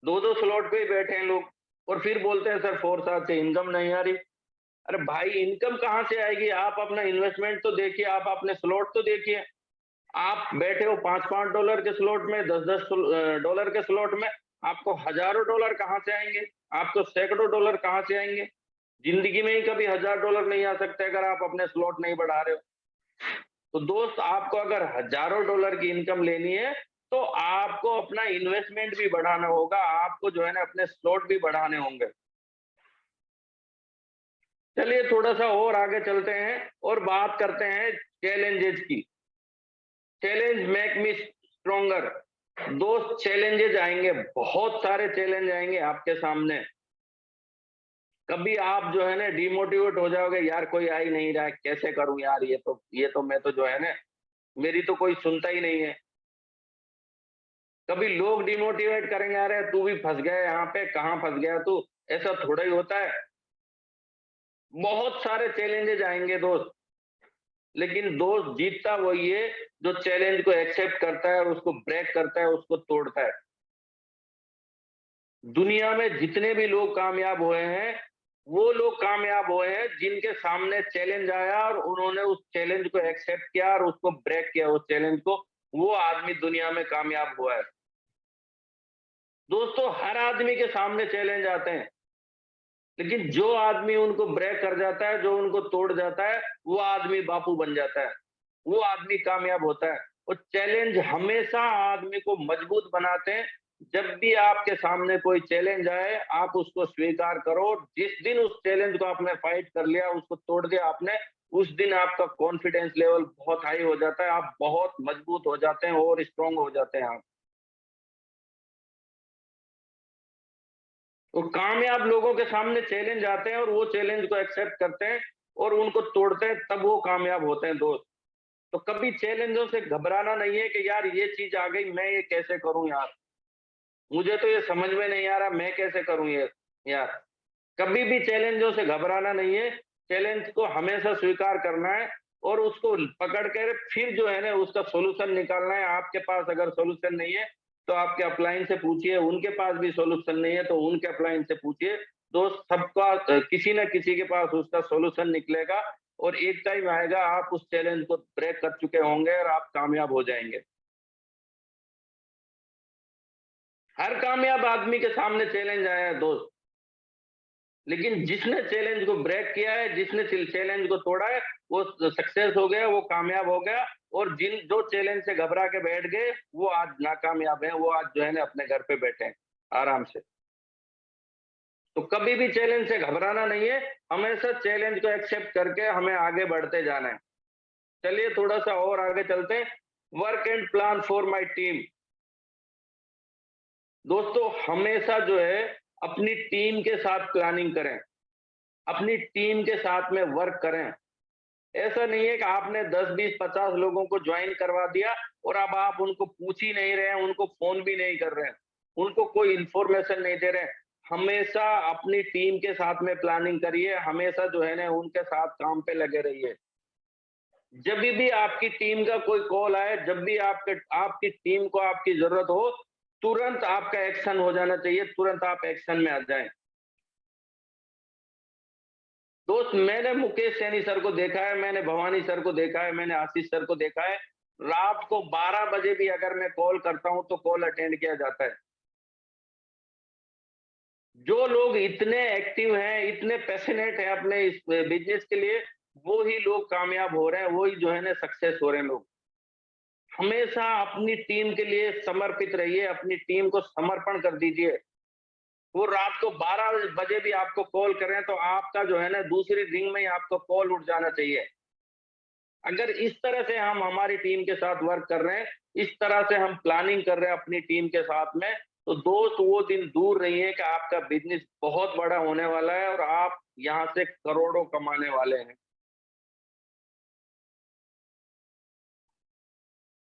2-2 स्लॉट पे ही बैठे हैं लोग और फिर बोलते हैं सर फोर्सात से इनकम नहीं आ रही। अरे भाई इनकम कहाँ से आएगी? आप अपना इन्वेस्टमेंट तो देखिए, आप अपने स्लॉट तो देखिए। आप बैठे हो $5-5 के स्लॉट में, 10-10 डॉलर के स्लॉट में, आपको हज़ारों डॉलर कहाँ से आएँगे? आपको सैकड़ों डॉलर कहाँ से आएँगे? ज़िंदगी में ही कभी $1000 नहीं आ सकते अगर आप अपने स्लॉट नहीं बढ़ा रहे हो। तो दोस्त आपको अगर हज़ारों डॉलर की इनकम लेनी है, तो आपको अपना इन्वेस्टमेंट भी बढ़ाना होगा, आपको जो है ना अपने स्लॉट भी बढ़ाने होंगे। चलिए थोड़ा-सा और आगे चलते हैं और बात करते हैं चैलेंजेज़ की। Challenge make me stronger. दोस्त चैलेंजेज़ आएँगे, बहुत सारे चैलेंज आएँगे आपके सामने। कभी आप जो है ना डिमोटिवेट हो जाओगे, यार कोई आ ही नहीं रहा है, कैसे करूँ यार ये तो मैं तो जो है ना मेरी तो कोई सुनता ही नहीं है। कभी लोग डिमोटिवेट करेंगे, अरे तू भी फँस गया यहाँ पे, कहाँ फँस गया तू? ऐसा थोड़ा ही होता है। बहुत सारे चैलेंजेज़ आएँगे दोस्त, लेकिन दोस्त जीतता वही है जो चैलेंज को एक्सेप्ट करता है और उसको ब्रेक करता है, उसको तोड़ता है। दुनिया में जितने भी लोग कामयाब हुए हैं, वो लोग कामयाब हुए हैं जिनके सामने चैलेंज आया और उन्होंने उस चैलेंज को एक्सेप्ट किया और उसको ब्रेक किया उस चैलेंज को, वो आदमी दुनिया में कामयाब हुआ है। दोस्तों हर आदमी के सामने चैलेंज आते हैं। लेकिन जो आदमी उनको ब्रेक कर जाता है, जो उनको तोड़ जाता है, वो आदमी बापू बन जाता है। वो आदमी कामयाब होता है। और चैलेंज हमेशा आदमी को मजबूत बनाते हैं। जब भी आपके सामने कोई चैलेंज आए, आप उसको स्वीकार करो। जिस दिन उस चैलेंज को आपने फाइट कर लिया, उसको तोड़ दिया आपने, उस दिन आपका कॉन्फिडेंस लेवल बहुत हाई हो जाता है। आप बहुत मजबूत हो जाते हैं और स्ट्रॉन्ग हो जाते हैं आप। तो कामयाब लोगों के सामने चैलेंज आते हैं और वो चैलेंज को एक्सेप्ट करते हैं और उनको तोड़ते हैं, तब वो कामयाब होते हैं दोस्त। तो कभी चैलेंजों से घबराना नहीं है कि यार ये चीज आ गई, मैं ये कैसे करूं यार, मुझे तो ये समझ में नहीं आ रहा, मैं कैसे करूं ये यार। कभी भी चैलेंजों से घबराना नहीं है, चैलेंज को हमेशा स्वीकार करना है और उसको पकड़ कर फिर जो है ना उसका सॉल्यूशन निकालना है। आपके पास अगर सॉल्यूशन नहीं है, तो आपके अपलाइन से पूछिए, उनके पास भी सॉल्यूशन नहीं है, तो उनके अपलाइन से पूछिए। दोस्त सबका किसी न किसी के पास उसका सॉल्यूशन निकलेगा और एक टाइम आएगा आप उस चैलेंज को ब्रेक कर चुके होंगे और आप कामयाब हो जाएँगे। हर कामयाब आदमी के सामने चैलेंज आया है दोस्त। लेकिन जिसने चैलेंज को ब्रेक किया है, जिसने चैलेंज को तोड़ा है, वो सक्सेस हो गया, वो कामयाब हो गया। और जिन जो चैलेंज से घबरा के बैठ गए, वो आज नाकामयाब हैं, वो आज जो है ना अपने घर पे बैठे हैं, आराम से। तो कभी भी चैलेंज से घबराना नहीं है, हमेशा चैलेंज को एक्सेप्ट करके हमें आगे बढ़ते जाना है। चलिए थोड़ा-सा और आगे चलते हैं, work and plan for my team. दोस्तों हमेशा जो है अपनी टीम के साथ प्लानिंग करें, अपनी टीम के साथ में वर्क करें। ऐसा नहीं है कि आपने 10, 20, 50 लोगों को ज्वाइन करवा दिया और अब आप उनको पूछ ही नहीं रहे हैं, उनको फ़ोन भी नहीं कर रहे हैं, उनको कोई इन्फॉर्मेशन नहीं दे रहे हैं। हमेशा अपनी टीम के साथ में प्लानिंग करिए, हमेशा जो है ना उनके साथ काम पे लगे रहिए। जब भी आपकी टीम का कोई कॉल आए, जब भी आपकी टीम को आपकी ज़रूरत हो, तुरंत आपका एक्शन हो जाना चाहिए, तुरंत आप एक्शन में आ जाएँ। दोस्त मैंने मुकेश सैनी सर को देखा है, मैंने भवानी सर को देखा है, मैंने आशीष सर को देखा है। रात को 12 बजे भी अगर मैं कॉल करता हूँ, तो कॉल अटेंड किया जाता है। जो लोग इतने एक्टिव हैं, इतने पैशनेट हैं अपने इस बिज़नेस के लिए, वो ही लोग कामयाब हो रहे हैं, वो ही जो है ना सक्सेस हो रहे हैं लोग। हमेशा अपनी टीम के लिए समर्पित रहिए, अपनी टीम को समर्पण कर दीजिए। वो रात को 12 बजे भी आपको कॉल कर रहे हैं, तो आपका जो है ना दूसरी रिंग में ही आपको कॉल उठ जाना चाहिए। अगर इस तरह से हम हमारी टीम के साथ वर्क कर रहे हैं, इस तरह से हम प्लानिंग कर रहे हैं अपनी टीम के साथ में, तो दोस्त वो दिन दूर नहीं है कि आपका बिज़नेस बहुत बड़ा होने वाला है और आप यहाँ से करोड़ों कमाने वाले हैं।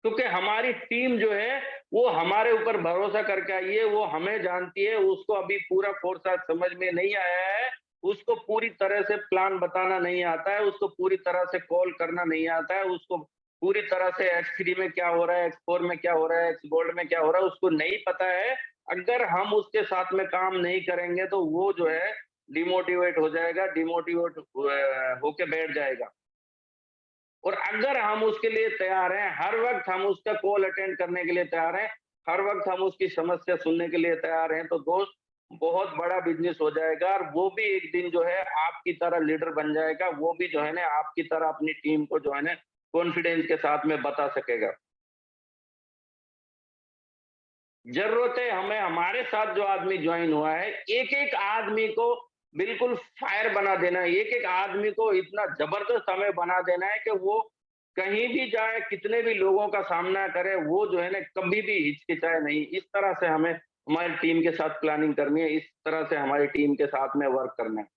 क्योंकि हमारी टीम जो है, वो हमारे ऊपर भरोसा करके आई है, वो हमें जानती है, उसको अभी पूरा फ़ोरसाट समझ में नहीं आया है, उसको पूरी तरह से प्लान बताना नहीं आता है, उसको पूरी तरह से कॉल करना नहीं आता है, उसको पूरी तरह से X3 में क्या हो रहा है, X4 में क्या हो रहा है, X गोल्ड में क्या हो रहा है, उसको नहीं पता है। अगर हम उसके साथ में काम नहीं करेंगे, तो वो जो है डिमोटिवेट हो जाएगा, डिमोटिवेट होके बैठ जाएगा। और अगर हम उसके लिए तैयार हैं, हर वक़्त हम उसका कॉल अटेंड करने के लिए तैयार हैं, हर वक़्त हम उसकी समस्या सुनने के लिए तैयार हैं, तो दोस्त बहुत बड़ा बिज़नेस हो जाएगा और वो भी एक दिन जो है आपकी तरह लीडर बन जाएगा, वो भी जो है ना आपकी तरह अपनी टीम को जो है ना कॉन्फिडेंस के साथ में बता सकेगा। ज़रूरत है हमें हमारे साथ जो आदमी जॉइन हुआ है, एक-एक आदमी को बिल्कुल फायर बना देना है, एक-एक आदमी को इतना ज़बरदस्त हमें बना देना है कि वो कहीं भी जाए, कितने भी लोगों का सामना करे, वो जो है ना कभी भी हिचकिचाए नहीं। इस तरह से हमें हमारी टीम के साथ प्लानिंग करनी है, इस तरह से हमारी टीम के साथ में वर्क करना है।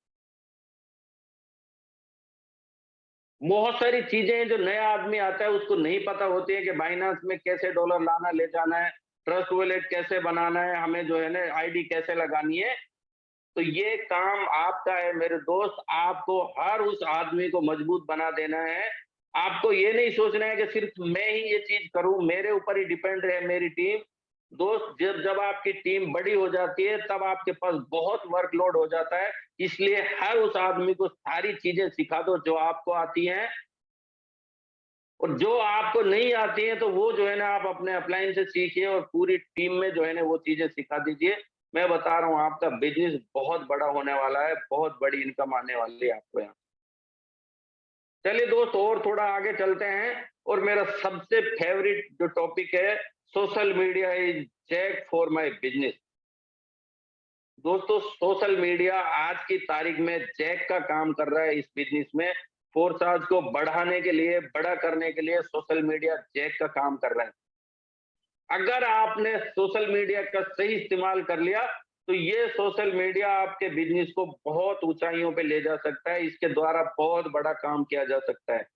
बहुत सारी चीज़ें हैं जो नया आदमी आता है उसको नहीं पता होती है कि बाइनेंस में कैसे डॉलर लाना ले जाना है, ट्रस्ट वॉलेट कैसे बनाना है, हमें जो है ना आईडी कैसे लगानी है। तो ये काम आपका है मेरे दोस्त, आपको हर उस आदमी को मजबूत बना देना है। आपको ये नहीं सोचना है कि सिर्फ़ मैं ही ये चीज़ करूँ, मेरे ऊपर ही डिपेंड है मेरी टीम। दोस्त जब जब आपकी टीम बड़ी हो जाती है, तब आपके पास बहुत वर्कलोड हो जाता है। इसलिए हर उस आदमी को सारी चीज़ें सिखा दो जो आपको आती हैं और जो आपको नहीं आती हैं, तो वो जो है ना आप अपने अपलाइन से सीखिए और पूरी टीम में जो है ना वो चीज़ें सिखा दीजिए। मैं बता रहा हूँ आपका बिज़नेस बहुत बड़ा होने वाला है, बहुत बड़ी इनकम आने वाली है आपको यहाँ। चलिए दोस्त और थोड़ा आगे चलते हैं और मेरा सबसे फ़ेवरेट जो टॉपिक है, social media is jack for my business. दोस्तों सोशल मीडिया आज की तारीख में जैक का काम कर रहा है इस बिज़नेस में। फ़ोरसाज को बढ़ाने के लिए, बड़ा करने के लिए सोशल मीडिया जैक का काम कर रहा है। अगर आपने सोशल मीडिया का सही इस्तेमाल कर लिया, तो ये सोशल मीडिया आपके बिज़नेस को बहुत ऊँचाइयों पे ले जा सकता है। इसके द्वारा बहुत बड़ा काम किया जा सकता है।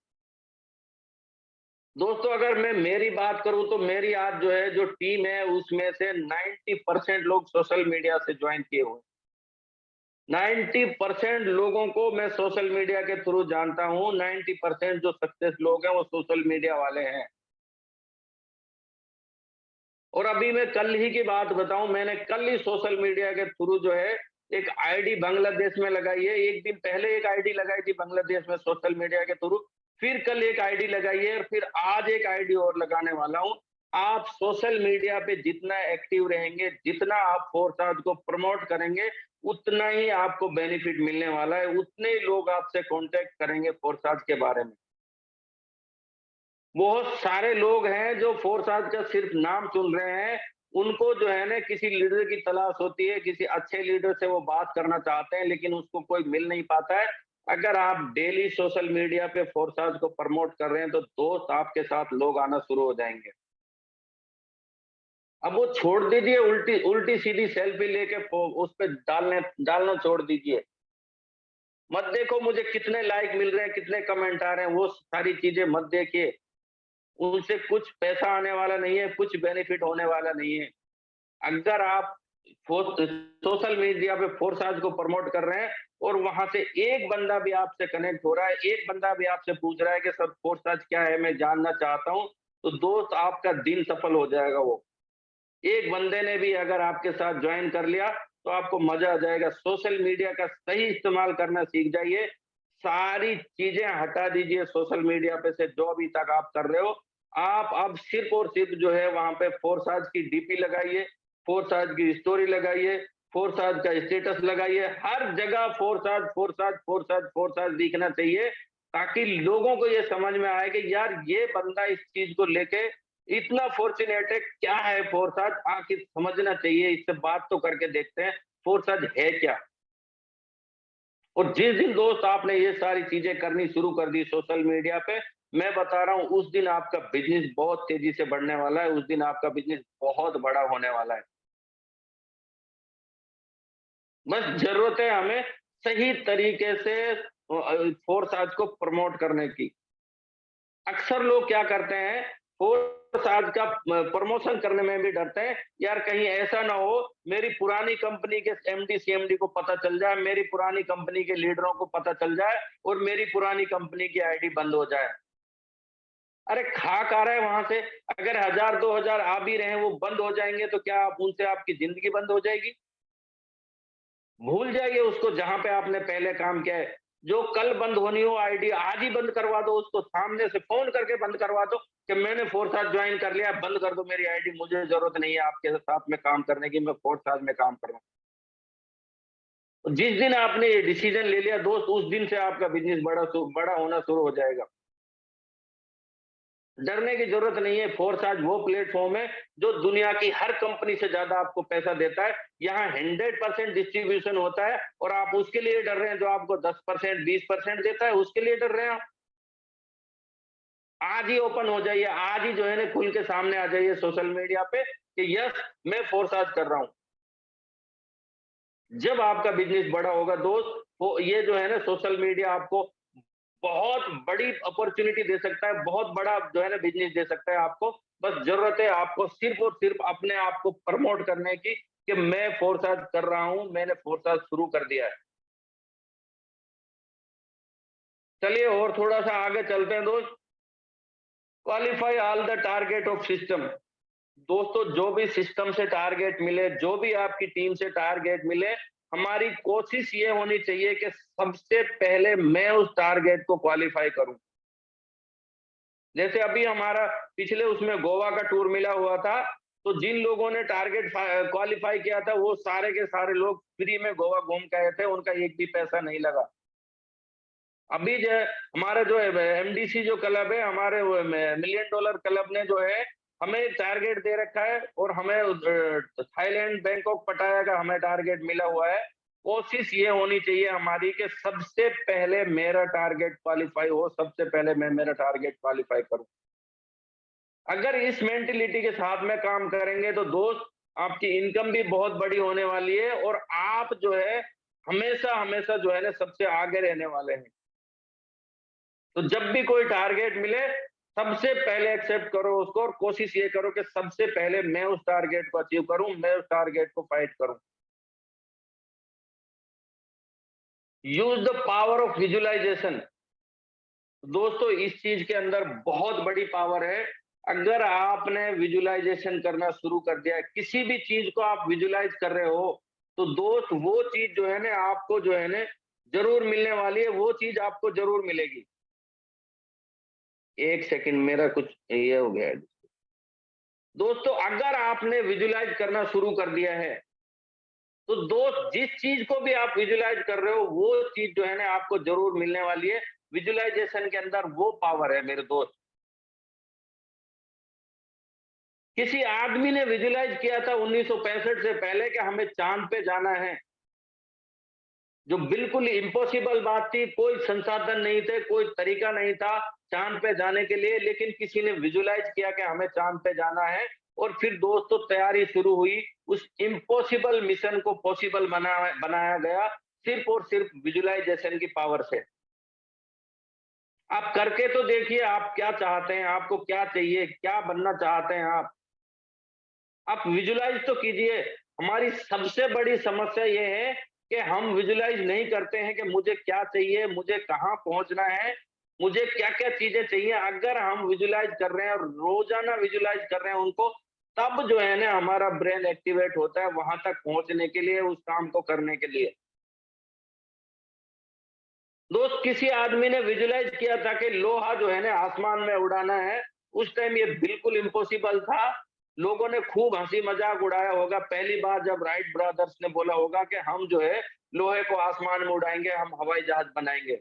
दोस्तों अगर मैं मेरी बात करूँ तो मेरी आज जो है जो टीम है उसमें से 90% लोग सोशल मीडिया से जॉइन किए हुए हैं। 90% लोगों को मैं सोशल मीडिया के थ्रू जानता हूँ। 90% जो सक्सेस लोग हैं वो सोशल मीडिया वाले हैं। और अभी मैं कल ही की बात बताऊँ, मैंने कल ही सोशल मीडिया के थ्रू जो है, एक आईडी बांग्लादेश में लगाई है। 1 दिन पहले एक आईडी लगाई थी बांग्लादेश में सोशल मीडिया के थ्रू, फिर कल एक आईडी लगाई है और फिर आज एक आईडी और लगाने वाला हूँ। आप सोशल मीडिया पे जितना एक्टिव रहेंगे, जितना आप फोरसाज को प्रमोट करेंगे, उतना ही आपको बेनिफिट मिलने वाला है, उतने ही लोग आपसे कॉन्टैक्ट करेंगे फोरसाज के बारे में। बहुत सारे लोग हैं जो फोरसाज का सिर्फ नाम सुन रहे हैं, उनको जो है ना किसी लीडर की तलाश होती है, किसी अच्छे लीडर से वो बात करना चाहते हैं, लेकिन उसको कोई मिल नहीं पाता है। अगर आप डेली सोशल मीडिया पे फोरसाज को प्रमोट कर रहे हैं, तो दोस्त आपके साथ लोग आना शुरू हो जाएँगे। अब वो छोड़ दीजिए, उल्टी उल्टी सीधी सेल्फी लेके उस पे डालना छोड़ दीजिए। मत देखो मुझे कितने लाइक मिल रहे हैं, कितने कमेंट आ रहे हैं, वो सारी चीजें मत देखिए। उनसे कुछ पैसा आने वाला नहीं है, कुछ बेनिफिट होने वाला नहीं है। अगर आप सोशल मीडिया पे फोरसाज को प्रमोट कर रहे हैं और वहां से एक बंदा भी आपसे कनेक्ट हो रहा है, एक बंदा भी आपसे पूछ रहा है कि सर फोरसाज क्या है, मैं जानना चाहता हूँ, तो दोस्त आपका दिन सफल हो जाएगा। वो एक बंदे ने भी अगर आपके साथ ज्वाइन कर लिया, तो आपको मजा आ जाएगा। सोशल मीडिया का सही इस्तेमाल करना सीख जाइए। सारी चीजें हटा दीजिए सोशल मीडिया पे से, जो अभी तक आप कर रहे हो। आप अब सिर्फ और सिर्फ जो है वहां पे फोरसाज की डीपी लगाइए, फोरसाज की स्टोरी लगाइए, फोरसाज का स्टेटस लगाइए। हर जगह फोरसाज फोरसाज फोरसाज फोरसाज दिखना चाहिए, ताकि लोगों को ये समझ में आए कि यार ये बंदा इस चीज को लेके इतना फॉर्चुनेट है। क्या है फोरसाज, आखिर समझना चाहिए, इससे बात तो करके देखते हैं फोरसाज है क्या। और जिस दिन दोस्त आपने ये सारी चीजें करनी शुरू कर दी सोशल मीडिया पे, मैं बता रहा हूं उस दिन आपका बिजनेस बहुत तेजी से बढ़ने वाला है, उस दिन आपका बिजनेस बहुत बड़ा होने वाला है। बस जरूरत है हमें सही तरीके से फोरसाज को प्रमोट करने की। अक्सर लोग क्या करते हैं, फोर्स आज का प्रमोशन करने में भी डरते हैं। यार कहीं ऐसा ना हो मेरी पुरानी कंपनी के एमडी सीएमडी को पता चल जाए, मेरी पुरानी कंपनी के लीडरों को पता चल जाए और मेरी पुरानी कंपनी की आईडी बंद हो जाए। अरे खाक आ रहा है वहां से। अगर 1000 2000 आ भी रहे हैं, वो बंद हो जाएंगे, तो क्या आप उनसे आपकी जिंदगी बंद हो जाएगी? भूल जाइए उसको, जहां पे आपने पहले काम किया है। जो कल बंद होनी हो आईडी, आज ही बंद करवा दो उसको, सामने से फोन करके बंद करवा दो कि मैंने फोर्साज ज्वाइन कर लिया, बंद कर दो मेरी आईडी, मुझे जरूरत नहीं है आपके साथ में काम करने की, मैं फोर्साज में काम कर रहा हूँ। जिस दिन आपने ये डिसीजन ले लिया दोस्त, उस दिन से आपका बिजनेस बड़ा होना शुरू हो जाएगा। डरने की जरूरत नहीं है। फोर्साज वो प्लेटफॉर्म है जो दुनिया की हर कंपनी से ज्यादा आपको पैसा देता है। यहाँ 100% डिस्ट्रीब्यूशन होता है, और आप उसके लिए डर रहे हैं जो आपको 10% 20% देता है, उसके लिए डर रहे हैं आप। आज ही ओपन हो जाइए, आज ही जो है ना खुल के सामने आ जाइए सोशल मीडिया पे कि यस मैं फोर्साज कर रहा हूँ। जब आपका बिजनेस बड़ा होगा दोस्त, वो ये जो है ना सोशल मीडिया आपको बहुत बड़ी अपॉर्चुनिटी दे सकता है, बहुत बड़ा जो है ना बिजनेस दे सकता है आपको। बस जरूरत है आपको सिर्फ और सिर्फ अपने आप को प्रमोट करने की, कि मैं फोरसाज कर रहा हूं, मैंने फोरसाज शुरू कर दिया है। चलिए और थोड़ा सा आगे चलते हैं दोस्त। Qualify all the target of system. दोस्तों जो भी सिस्टम से टारगेट मिले, जो भी आपकी टीम से टारगेट मिले, हमारी कोशिश ये होनी चाहिए कि सबसे पहले मैं उस टारगेट को क्वालिफाई करूं। जैसे अभी हमारा पिछले उसमें गोवा का टूर मिला हुआ था, तो जिन लोगों ने टारगेट क्वालिफाई किया था, वो सारे के सारे लोग फ्री में गोवा घूम के आए थे, उनका एक भी पैसा नहीं लगा। अभी जो है हमारा जो है एमडीसी जो क्लब है, हमारे मिलियन डॉलर क्लब ने जो है हमें टारगेट दे रखा है, और हमें थाईलैंड बैंकॉक पटाया का हमें टारगेट मिला हुआ है। कोशिश ये होनी चाहिए हमारी कि सबसे पहले मेरा टारगेट क्वालिफाई हो, सबसे पहले मैं मेरा टारगेट क्वालिफाई करूं। अगर इस मेंटेलिटी के साथ में काम करेंगे तो दोस्त, आपकी इनकम भी बहुत बड़ी होने वाली है, और आप जो है हमेशा हमेशा जो है ना सबसे आगे रहने वाले हैं। तो जब भी कोई टारगेट मिले, सबसे पहले एक्सेप्ट करो उसको, और कोशिश ये करो कि सबसे पहले मैं उस टारगेट को अचीव करूं, मैं उस टारगेट को फाइट करूं। Use the power of visualisation. दोस्तों इस चीज के अंदर बहुत बड़ी पावर है। अगर आपने विजुअलाइजेशन करना शुरू कर दिया है, किसी भी चीज को आप विजुअलाइज कर रहे हो, तो दोस्त वो चीज जो है ना आपको जो है ना जरूर मिलने वाली है, वो चीज आपको जरूर मिलेगी। एक सेकंड, मेरा कुछ ये हो गया है। दोस्तों अगर आपने विजुलाइज करना शुरू कर दिया है, तो दोस्त जिस चीज को भी आप विजुलाइज कर रहे हो वो चीज जो है ना आपको जरूर मिलने वाली है। विजुलाइजेशन के अंदर वो पावर है मेरे दोस्त। किसी आदमी ने विजुलाइज किया था 1965 से पहले कि हमें चांद पे जाना है, जो बिल्कुल इम्पॉसिबल बात थी, कोई संसाधन नहीं थे, कोई तरीका नहीं था चांद पे जाने के लिए, लेकिन किसी ने विजुलाइज किया कि हमें चांद पे जाना है और फिर दोस्तों तैयारी शुरू हुई। उस इम्पॉसिबल मिशन को पॉसिबल बनाया गया सिर्फ और सिर्फ विजुलाइजेशन की पावर से। आप करके तो देखिए, आप क्या चाहते हैं, आपको क्या चाहिए, क्या बनना चाहते हैं आप विजुलाइज तो कीजिए। हमारी सबसे बड़ी समस्या ये है कि हम विजुलाइज नहीं करते हैं कि मुझे क्या चाहिए, मुझे कहाँ पहुंचना है, मुझे क्या-क्या चीजें चाहिए। अगर हम विजुलाइज कर रहे हैं और रोजाना विजुलाइज कर रहे हैं उनको, तब जो है ना हमारा ब्रेन एक्टिवेट होता है वहां तक पहुंचने के लिए, उस काम को करने के लिए। दोस्त किसी आदमी ने विजुलाइज किया था कि लोहा जो है ना आसमान में उड़ाना है। उस टाइम ये बिल्कुल इम्पॉसिबल था। लोगों ने खूब हंसी मजाक उड़ाया होगा पहली बार जब राइट ब्रदर्स ने बोला होगा कि हम जो है लोहे को आसमान में उड़ाएंगे, हम हवाई जहाज बनाएंगे।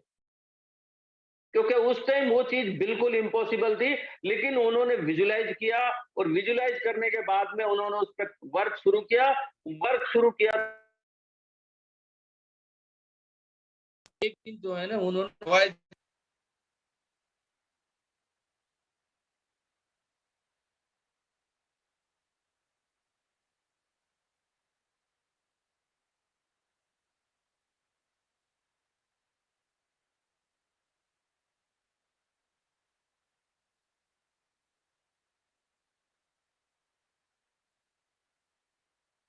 क्योंकि उस टाइम वो चीज बिल्कुल इम्पॉसिबल थी, लेकिन उन्होंने विजुलाइज किया और विजुलाइज करने के बाद में उन्होंने उस पर वर्क शुरू किया। एक दिन जो है ना उन्होंने हवाई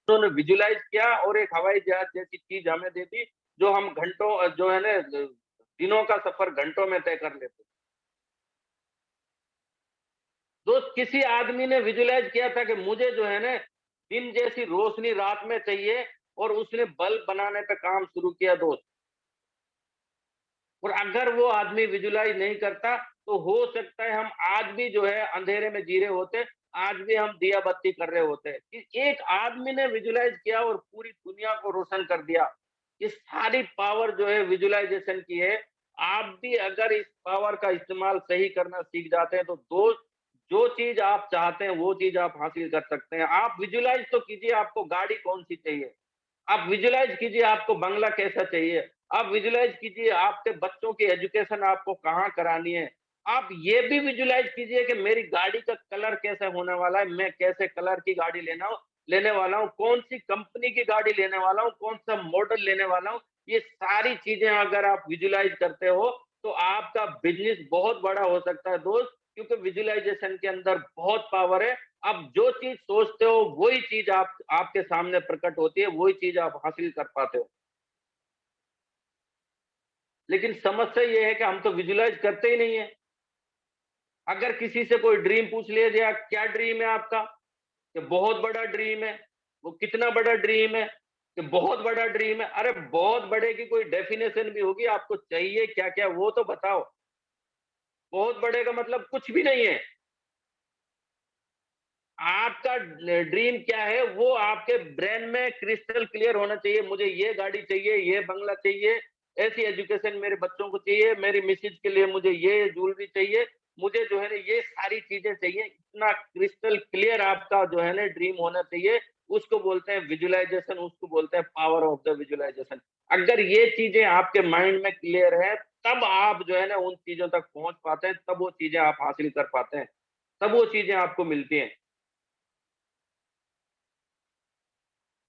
उन्होंने विजुलाइज किया और एक हवाई जहाज जैसी चीज हमें दे दी, जो हम घंटों जो है ना दिनों का सफर घंटों में तय कर लेते। दोस्त किसी आदमी ने विजुलाइज किया था कि मुझे जो है ना दिन जैसी रोशनी रात में चाहिए और उसने बल्ब बनाने पे काम शुरू किया दोस्त। और अगर वो आदमी विजुलाइज नहीं करता तो हो सकता है हम आज भी जो है अंधेरे में जी रहे होते, आज भी हम दिया बत्ती कर रहे होते कि एक आदमी ने विजुलाइज किया और पूरी दुनिया को रोशन कर दिया। ये सारी पावर जो है विजुलाइजेशन की है। आप भी अगर इस पावर का इस्तेमाल सही करना सीख जाते हैं तो दोस्त जो चीज आप चाहते हैं वो चीज आप हासिल कर सकते हैं। आप विजुलाइज तो कीजिए आपको गाड़ी कौन सी चाहिए, आप विजुलाइज कीजिए आपको बंगला कैसा चाहिए, आप विजुलाइज कीजिए आपके बच्चों की एजुकेशन आपको कहाँ करानी है। आप ये भी विजुलाइज कीजिए कि मेरी गाड़ी का कलर कैसा होने वाला है, मैं कैसे कलर की गाड़ी लेने वाला हूँ, कौन सी कंपनी की गाड़ी लेने वाला हूँ, कौन सा मॉडल लेने वाला हूँ। ये सारी चीजें अगर आप विजुलाइज करते हो तो आपका बिजनेस बहुत बड़ा हो सकता है दोस्त, क्योंकि विजुलाइजेशन के अंदर बहुत पावर है। आप जो चीज सोचते हो वही चीज आपके सामने प्रकट होती है, वही चीज आप हासिल कर पाते हो। लेकिन समस्या ये है कि हम तो विजुलाइज करते ही नहीं है। अगर किसी से कोई ड्रीम पूछ लिया जाए क्या ड्रीम है आपका, कि बहुत बड़ा ड्रीम है। वो कितना बड़ा ड्रीम है, कि बहुत बड़ा ड्रीम है। अरे बहुत बड़े की कोई डेफिनेशन भी होगी, आपको चाहिए क्या क्या वो तो बताओ। बहुत बड़े का मतलब कुछ भी नहीं है। आपका ड्रीम क्या है वो आपके ब्रेन में क्रिस्टल क्लियर होना चाहिए। मुझे ये गाड़ी चाहिए, ये बंगला चाहिए, ऐसी एजुकेशन मेरे बच्चों को चाहिए, मेरी मिसेज के लिए मुझे ये ज्वेलरी चाहिए, मुझे जो है ना ये सारी चीजें चाहिए। इतना क्रिस्टल क्लियर आपका जो है ना ड्रीम होना चाहिए। उसको बोलते हैं विजुअलाइजेशन, उसको बोलते हैं पावर ऑफ द विजुअलाइजेशन। अगर ये चीजें आपके माइंड में क्लियर है, तब आप जो है ना उन चीजों तक पहुंच पाते हैं, तब वो चीजें आप हासिल कर पाते हैं, तब वो चीजें आपको मिलती हैं।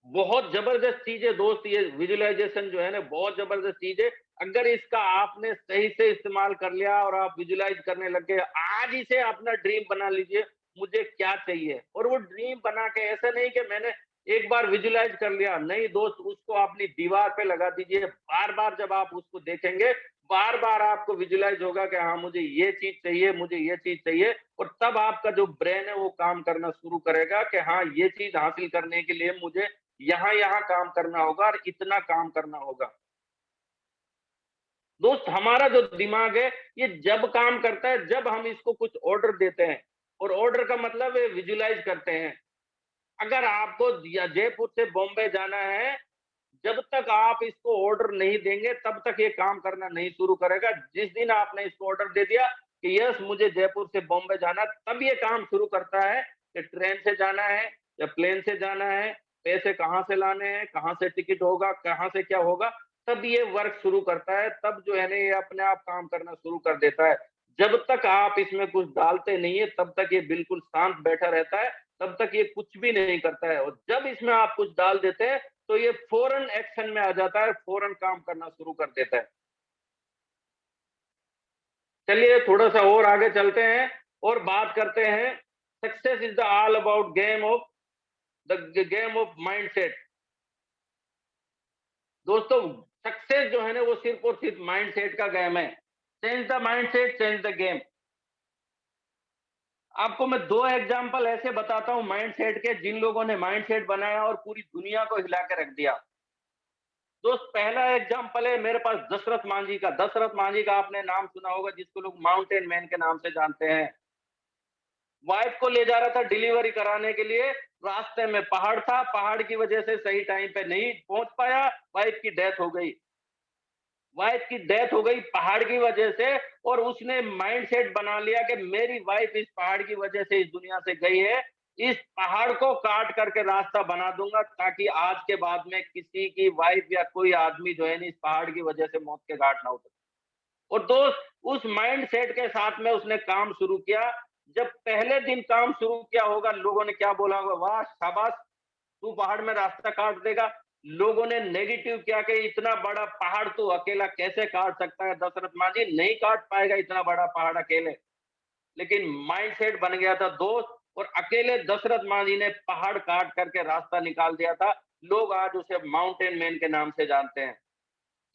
बहुत ज़बरदस्त चीज़ है दोस्त, ये विजुअलाइज़ेशन जो है ना बहुत ज़बरदस्त चीज़ है। अगर इसका आपने सही से इस्तेमाल कर लिया और आप विजुअलाइज़ करने लग गए, आज ही से अपना ड्रीम बना लीजिए, मुझे क्या चाहिए? और वो ड्रीम बना के ऐसा नहीं कि मैंने एक बार विजुअलाइज़ कर लिया, नहीं दोस्त उसको अपनी दीवार पे लगा दीजिए। बार-बार जब आप उसको देखेंगे, बार-बार आपको विजुअलाइज़ होगा कि हाँ, मुझे ये चीज़ चाहिए, मुझे ये चीज़ चाहिए। और तब आपका जो ब्रेन है वो काम करना शुरू करेगा कि हाँ, ये चीज़ हासिल करने के लिए मुझे यहाँ-यहाँ काम करना होगा और इतना काम करना होगा। दोस्त हमारा जो दिमाग है, ये जब काम करता है जब हम इसको कुछ ऑर्डर देते हैं। और ऑर्डर का मतलब विजुलाइज करते हैं। अगर आपको या जयपुर से बॉम्बे जाना है, जब तक आप इसको ऑर्डर नहीं देंगे, तब तक ये काम करना नहीं शुरू करेगा। जिस दिन आपने इसको ऑर्डर दे दिया कि यस मुझे जयपुर से बॉम्बे जाना है, तब ये काम शुरू करता है कि ट्रेन से जाना है या प्लेन से जाना है, पैसे कहाँ से लाने हैं, कहाँ से टिकट होगा, कहाँ से क्या होगा, तब ये वर्क शुरू करता है। तब जो है ना ये अपने आप काम करना शुरू कर देता है। जब तक आप इसमें कुछ डालते नहीं है, तब तक ये बिल्कुल शांत बैठा रहता है, तब तक ये कुछ भी नहीं करता है। और जब इसमें आप कुछ डाल देते हैं, तो ये फ़ौरन एक्शन में आ जाता है, फ़ौरन काम करना शुरू कर देता है। चलिए थोड़ा-सा और आगे चलते हैं और बात करते हैं success is the all about game of mindset. दोस्तों सक्सेस जो है ना वो सिर्फ़ और सिर्फ़ माइंडसेट का गेम है। Change the mindset, change the game. आपको मैं 2 एग्ज़ाम्पल ऐसे बताता हूँ माइंडसेट के, जिन लोगों ने माइंडसेट बनाया और पूरी दुनिया को हिला के रख दिया। दोस्त पहला एग्जाम्पल है मेरे पास दशरथ मांझी का। दशरथ मांझी का आपने नाम सुना होगा, जिसको लोग माउंटेन मैन के नाम से जानते हैं। वाइफ को ले जा रहा था डिलीवरी कराने के लिए, रास्ते में पहाड़ था, पहाड़ की वजह से सही टाइम पे नहीं पहुंच पाया, वाइफ की डेथ हो गई। वाइफ की डेथ हो गई पहाड़ की वजह से, और उसने माइंडसेट बना लिया कि मेरी वाइफ इस पहाड़ की वजह से इस दुनिया से गई है, इस पहाड़ को काट करके रास्ता बना दूंगा, ताकि आज के बाद में किसी की वाइफ या कोई आदमी जो है ना इस पहाड़ की वजह से मौत के घाट ना उतरे। और दोस्त उस माइंडसेट के साथ में उसने काम शुरू किया। जब पहले दिन काम शुरू किया होगा, लोगों ने क्या बोला होगा, वाह शाबाश, तू पहाड़ में रास्ता काट देगा। लोगों ने नेगेटिव किया कि इतना बड़ा पहाड़ तू अकेला कैसे काट सकता है, दशरथ मांझी नहीं काट पाएगा इतना बड़ा पहाड़ अकेले। लेकिन माइंडसेट बन गया था दोस्त, और अकेले दशरथ मांझी ने पहाड़ काट करके रास्ता निकाल दिया था। लोग आज उसे माउंटेन मैन के नाम से जानते हैं।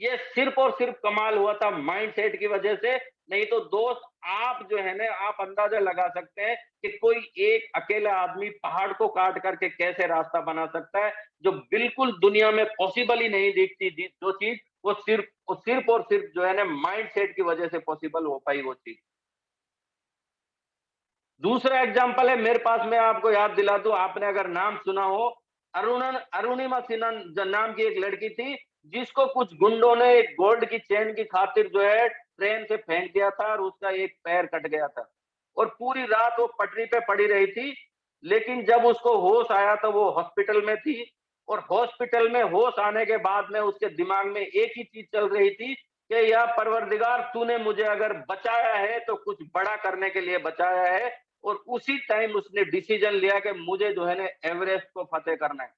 ये सिर्फ और सिर्फ कमाल हुआ था माइंडसेट की वजह से। नहीं तो दोस्त आप जो है ना आप अंदाजा लगा सकते हैं कि कोई एक अकेला आदमी पहाड़ को काट करके कैसे रास्ता बना सकता है, जो बिल्कुल दुनिया में पॉसिबल ही नहीं दिखती जो चीज, वो सिर्फ और सिर्फ जो है ना माइंडसेट की वजह से पॉसिबल हो पाई वो चीज। दूसरा एग्जाम्पल है मेरे पास, मैं आपको याद दिला दूं, आपने अगर नाम सुना हो, अरुणिमा सिन्हा नाम की एक लड़की थी, जिसको कुछ गुंडों ने एक गोल्ड की चेन की खातिर जो है ट्रेन से फेंक दिया था, और उसका एक पैर कट गया था, और पूरी रात वो पटरी पे पड़ी रही थी। लेकिन जब उसको होश आया तो वो हॉस्पिटल में थी, और हॉस्पिटल में होश आने के बाद में उसके दिमाग में एक ही चीज चल रही थी कि या परवरदिगार तूने मुझे अगर बचाया है तो कुछ बड़ा करने के लिए बचाया है। और उसी टाइम उसने डिसीजन लिया कि मुझे जो है ना एवरेस्ट को फतेह करना है।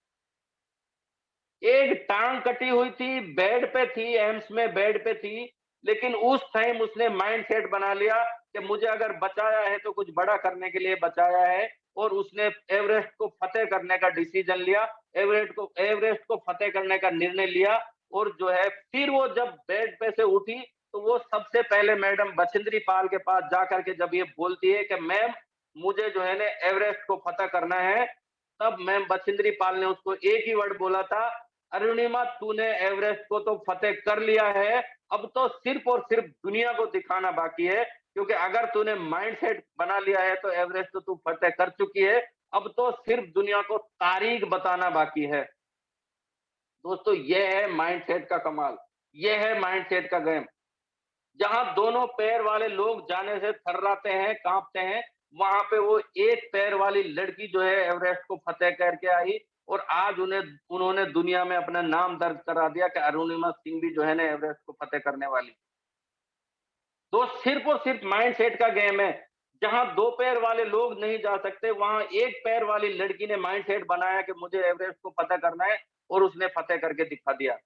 एक टांग कटी हुई थी, बेड पे थी, एम्स में बेड पे थी, लेकिन उस टाइम उसने माइंडसेट बना लिया कि मुझे अगर बचाया है तो कुछ बड़ा करने के लिए बचाया है, और उसने एवरेस्ट को फतेह करने का डिसीजन लिया, एवरेस्ट को फतेह करने का निर्णय लिया। और जो है फिर वो जब बेड पे से उठी, तो वो सबसे पहले मैडम बछेंद्री पाल के पास जाकर के जब ये बोलती है कि मैम मुझे जो है ना एवरेस्ट को फतेह करना है, तब मैम बछेंद्री पाल ने उसको एक ही वर्ड बोला था, अरुणिमा तूने एवरेस्ट को तो फतेह कर लिया है, अब तो सिर्फ और सिर्फ दुनिया को दिखाना बाकी है, क्योंकि अगर तूने माइंडसेट बना लिया है तो एवरेस्ट तो तू फतेह कर चुकी है, अब तो सिर्फ दुनिया को तारीख बताना बाकी है। दोस्तों ये है माइंडसेट का कमाल, ये है माइंडसेट का गेम। जहां दोनों पैर वाले लोग जाने से थर्राते हैं, कांपते हैं, वहां पे वो एक पैर वाली लड़की जो है एवरेस्ट को फतेह करके आई, और आज उन्होंने दुनिया में अपना नाम दर्ज करा दिया कि अरुणिमा सिंह भी जो है ना एवरेस्ट को फतेह करने वाली। तो सिर्फ और सिर्फ माइंडसेट का गेम है। जहां दो पैर वाले लोग नहीं जा सकते, वहां एक पैर वाली लड़की ने माइंडसेट बनाया कि मुझे एवरेस्ट को फतेह करना है, और उसने फतेह करके दिखा दिया।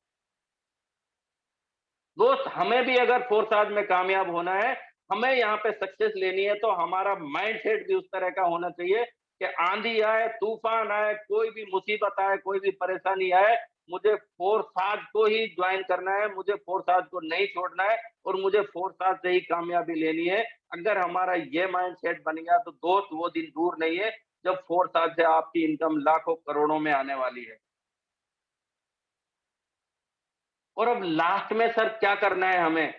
दोस्त हमें भी अगर फोर्स में कामयाब होना है, हमें यहाँ पे सक्सेस लेनी है, तो हमारा माइंडसेट भी उस तरह का होना चाहिए कि आंधी आए, तूफान आए, कोई भी मुसीबत आए, कोई भी परेशानी आए, मुझे फोर्स को ही ज्वाइन करना है, मुझे फोर्स को नहीं छोड़ना है, और मुझे फोर्स से ही कामयाबी लेनी है। अगर हमारा ये माइंडसेट बन गया तो दोस्त वो दिन दूर नहीं है जब फोर्स से आपकी इनकम लाखों करोड़ों में आने वाली है। और अब लास्ट में सर क्या करना है हमें,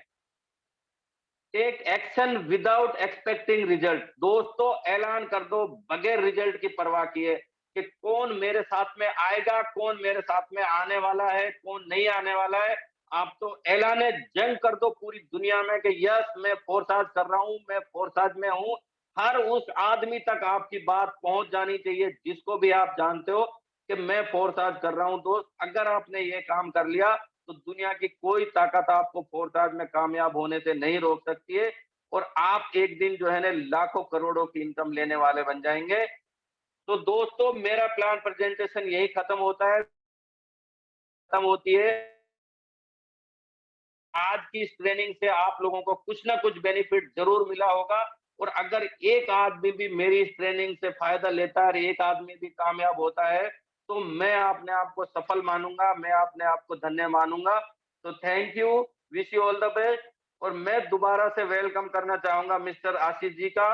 take action without expecting result. दोस्तों ऐलान कर दो बगैर रिजल्ट की परवाह किए कि कौन मेरे साथ में आएगा, कौन मेरे साथ में आने वाला है, कौन नहीं आने वाला है। आप तो ऐलान जंग कर दो पूरी दुनिया में कि यस मैं फोर्साज कर रहा हूं, मैं फोर्साज में हूं। हर उस आदमी तक आपकी बात पहुंच जानी चाहिए जिसको भी आप जानते हो कि मैं फोर्साज कर रहा हूं। दोस्त अगर आपने ये काम कर लिया तो दुनिया की कोई ताकत आपको फोर्साज में कामयाब होने से नहीं रोक सकती है, और आप एक दिन जो है ना लाखों करोड़ों की इनकम लेने वाले बन जाएंगे। तो दोस्तों मेरा प्लान प्रेजेंटेशन यही खत्म होता है, खत्म होती है। आज की इस ट्रेनिंग से आप लोगों को कुछ ना कुछ बेनिफिट जरूर मिला होगा, और अगर एक आदमी भी मेरी इस ट्रेनिंग से फायदा लेता है और एक आदमी भी कामयाब होता है तो मैं अपने आप को सफल मानूंगा, मैं अपने आप को धन्य मानूंगा। तो thank you, wish you all the best. और मैं दोबारा से वेलकम करना चाहूंगा मिस्टर आशीष जी का।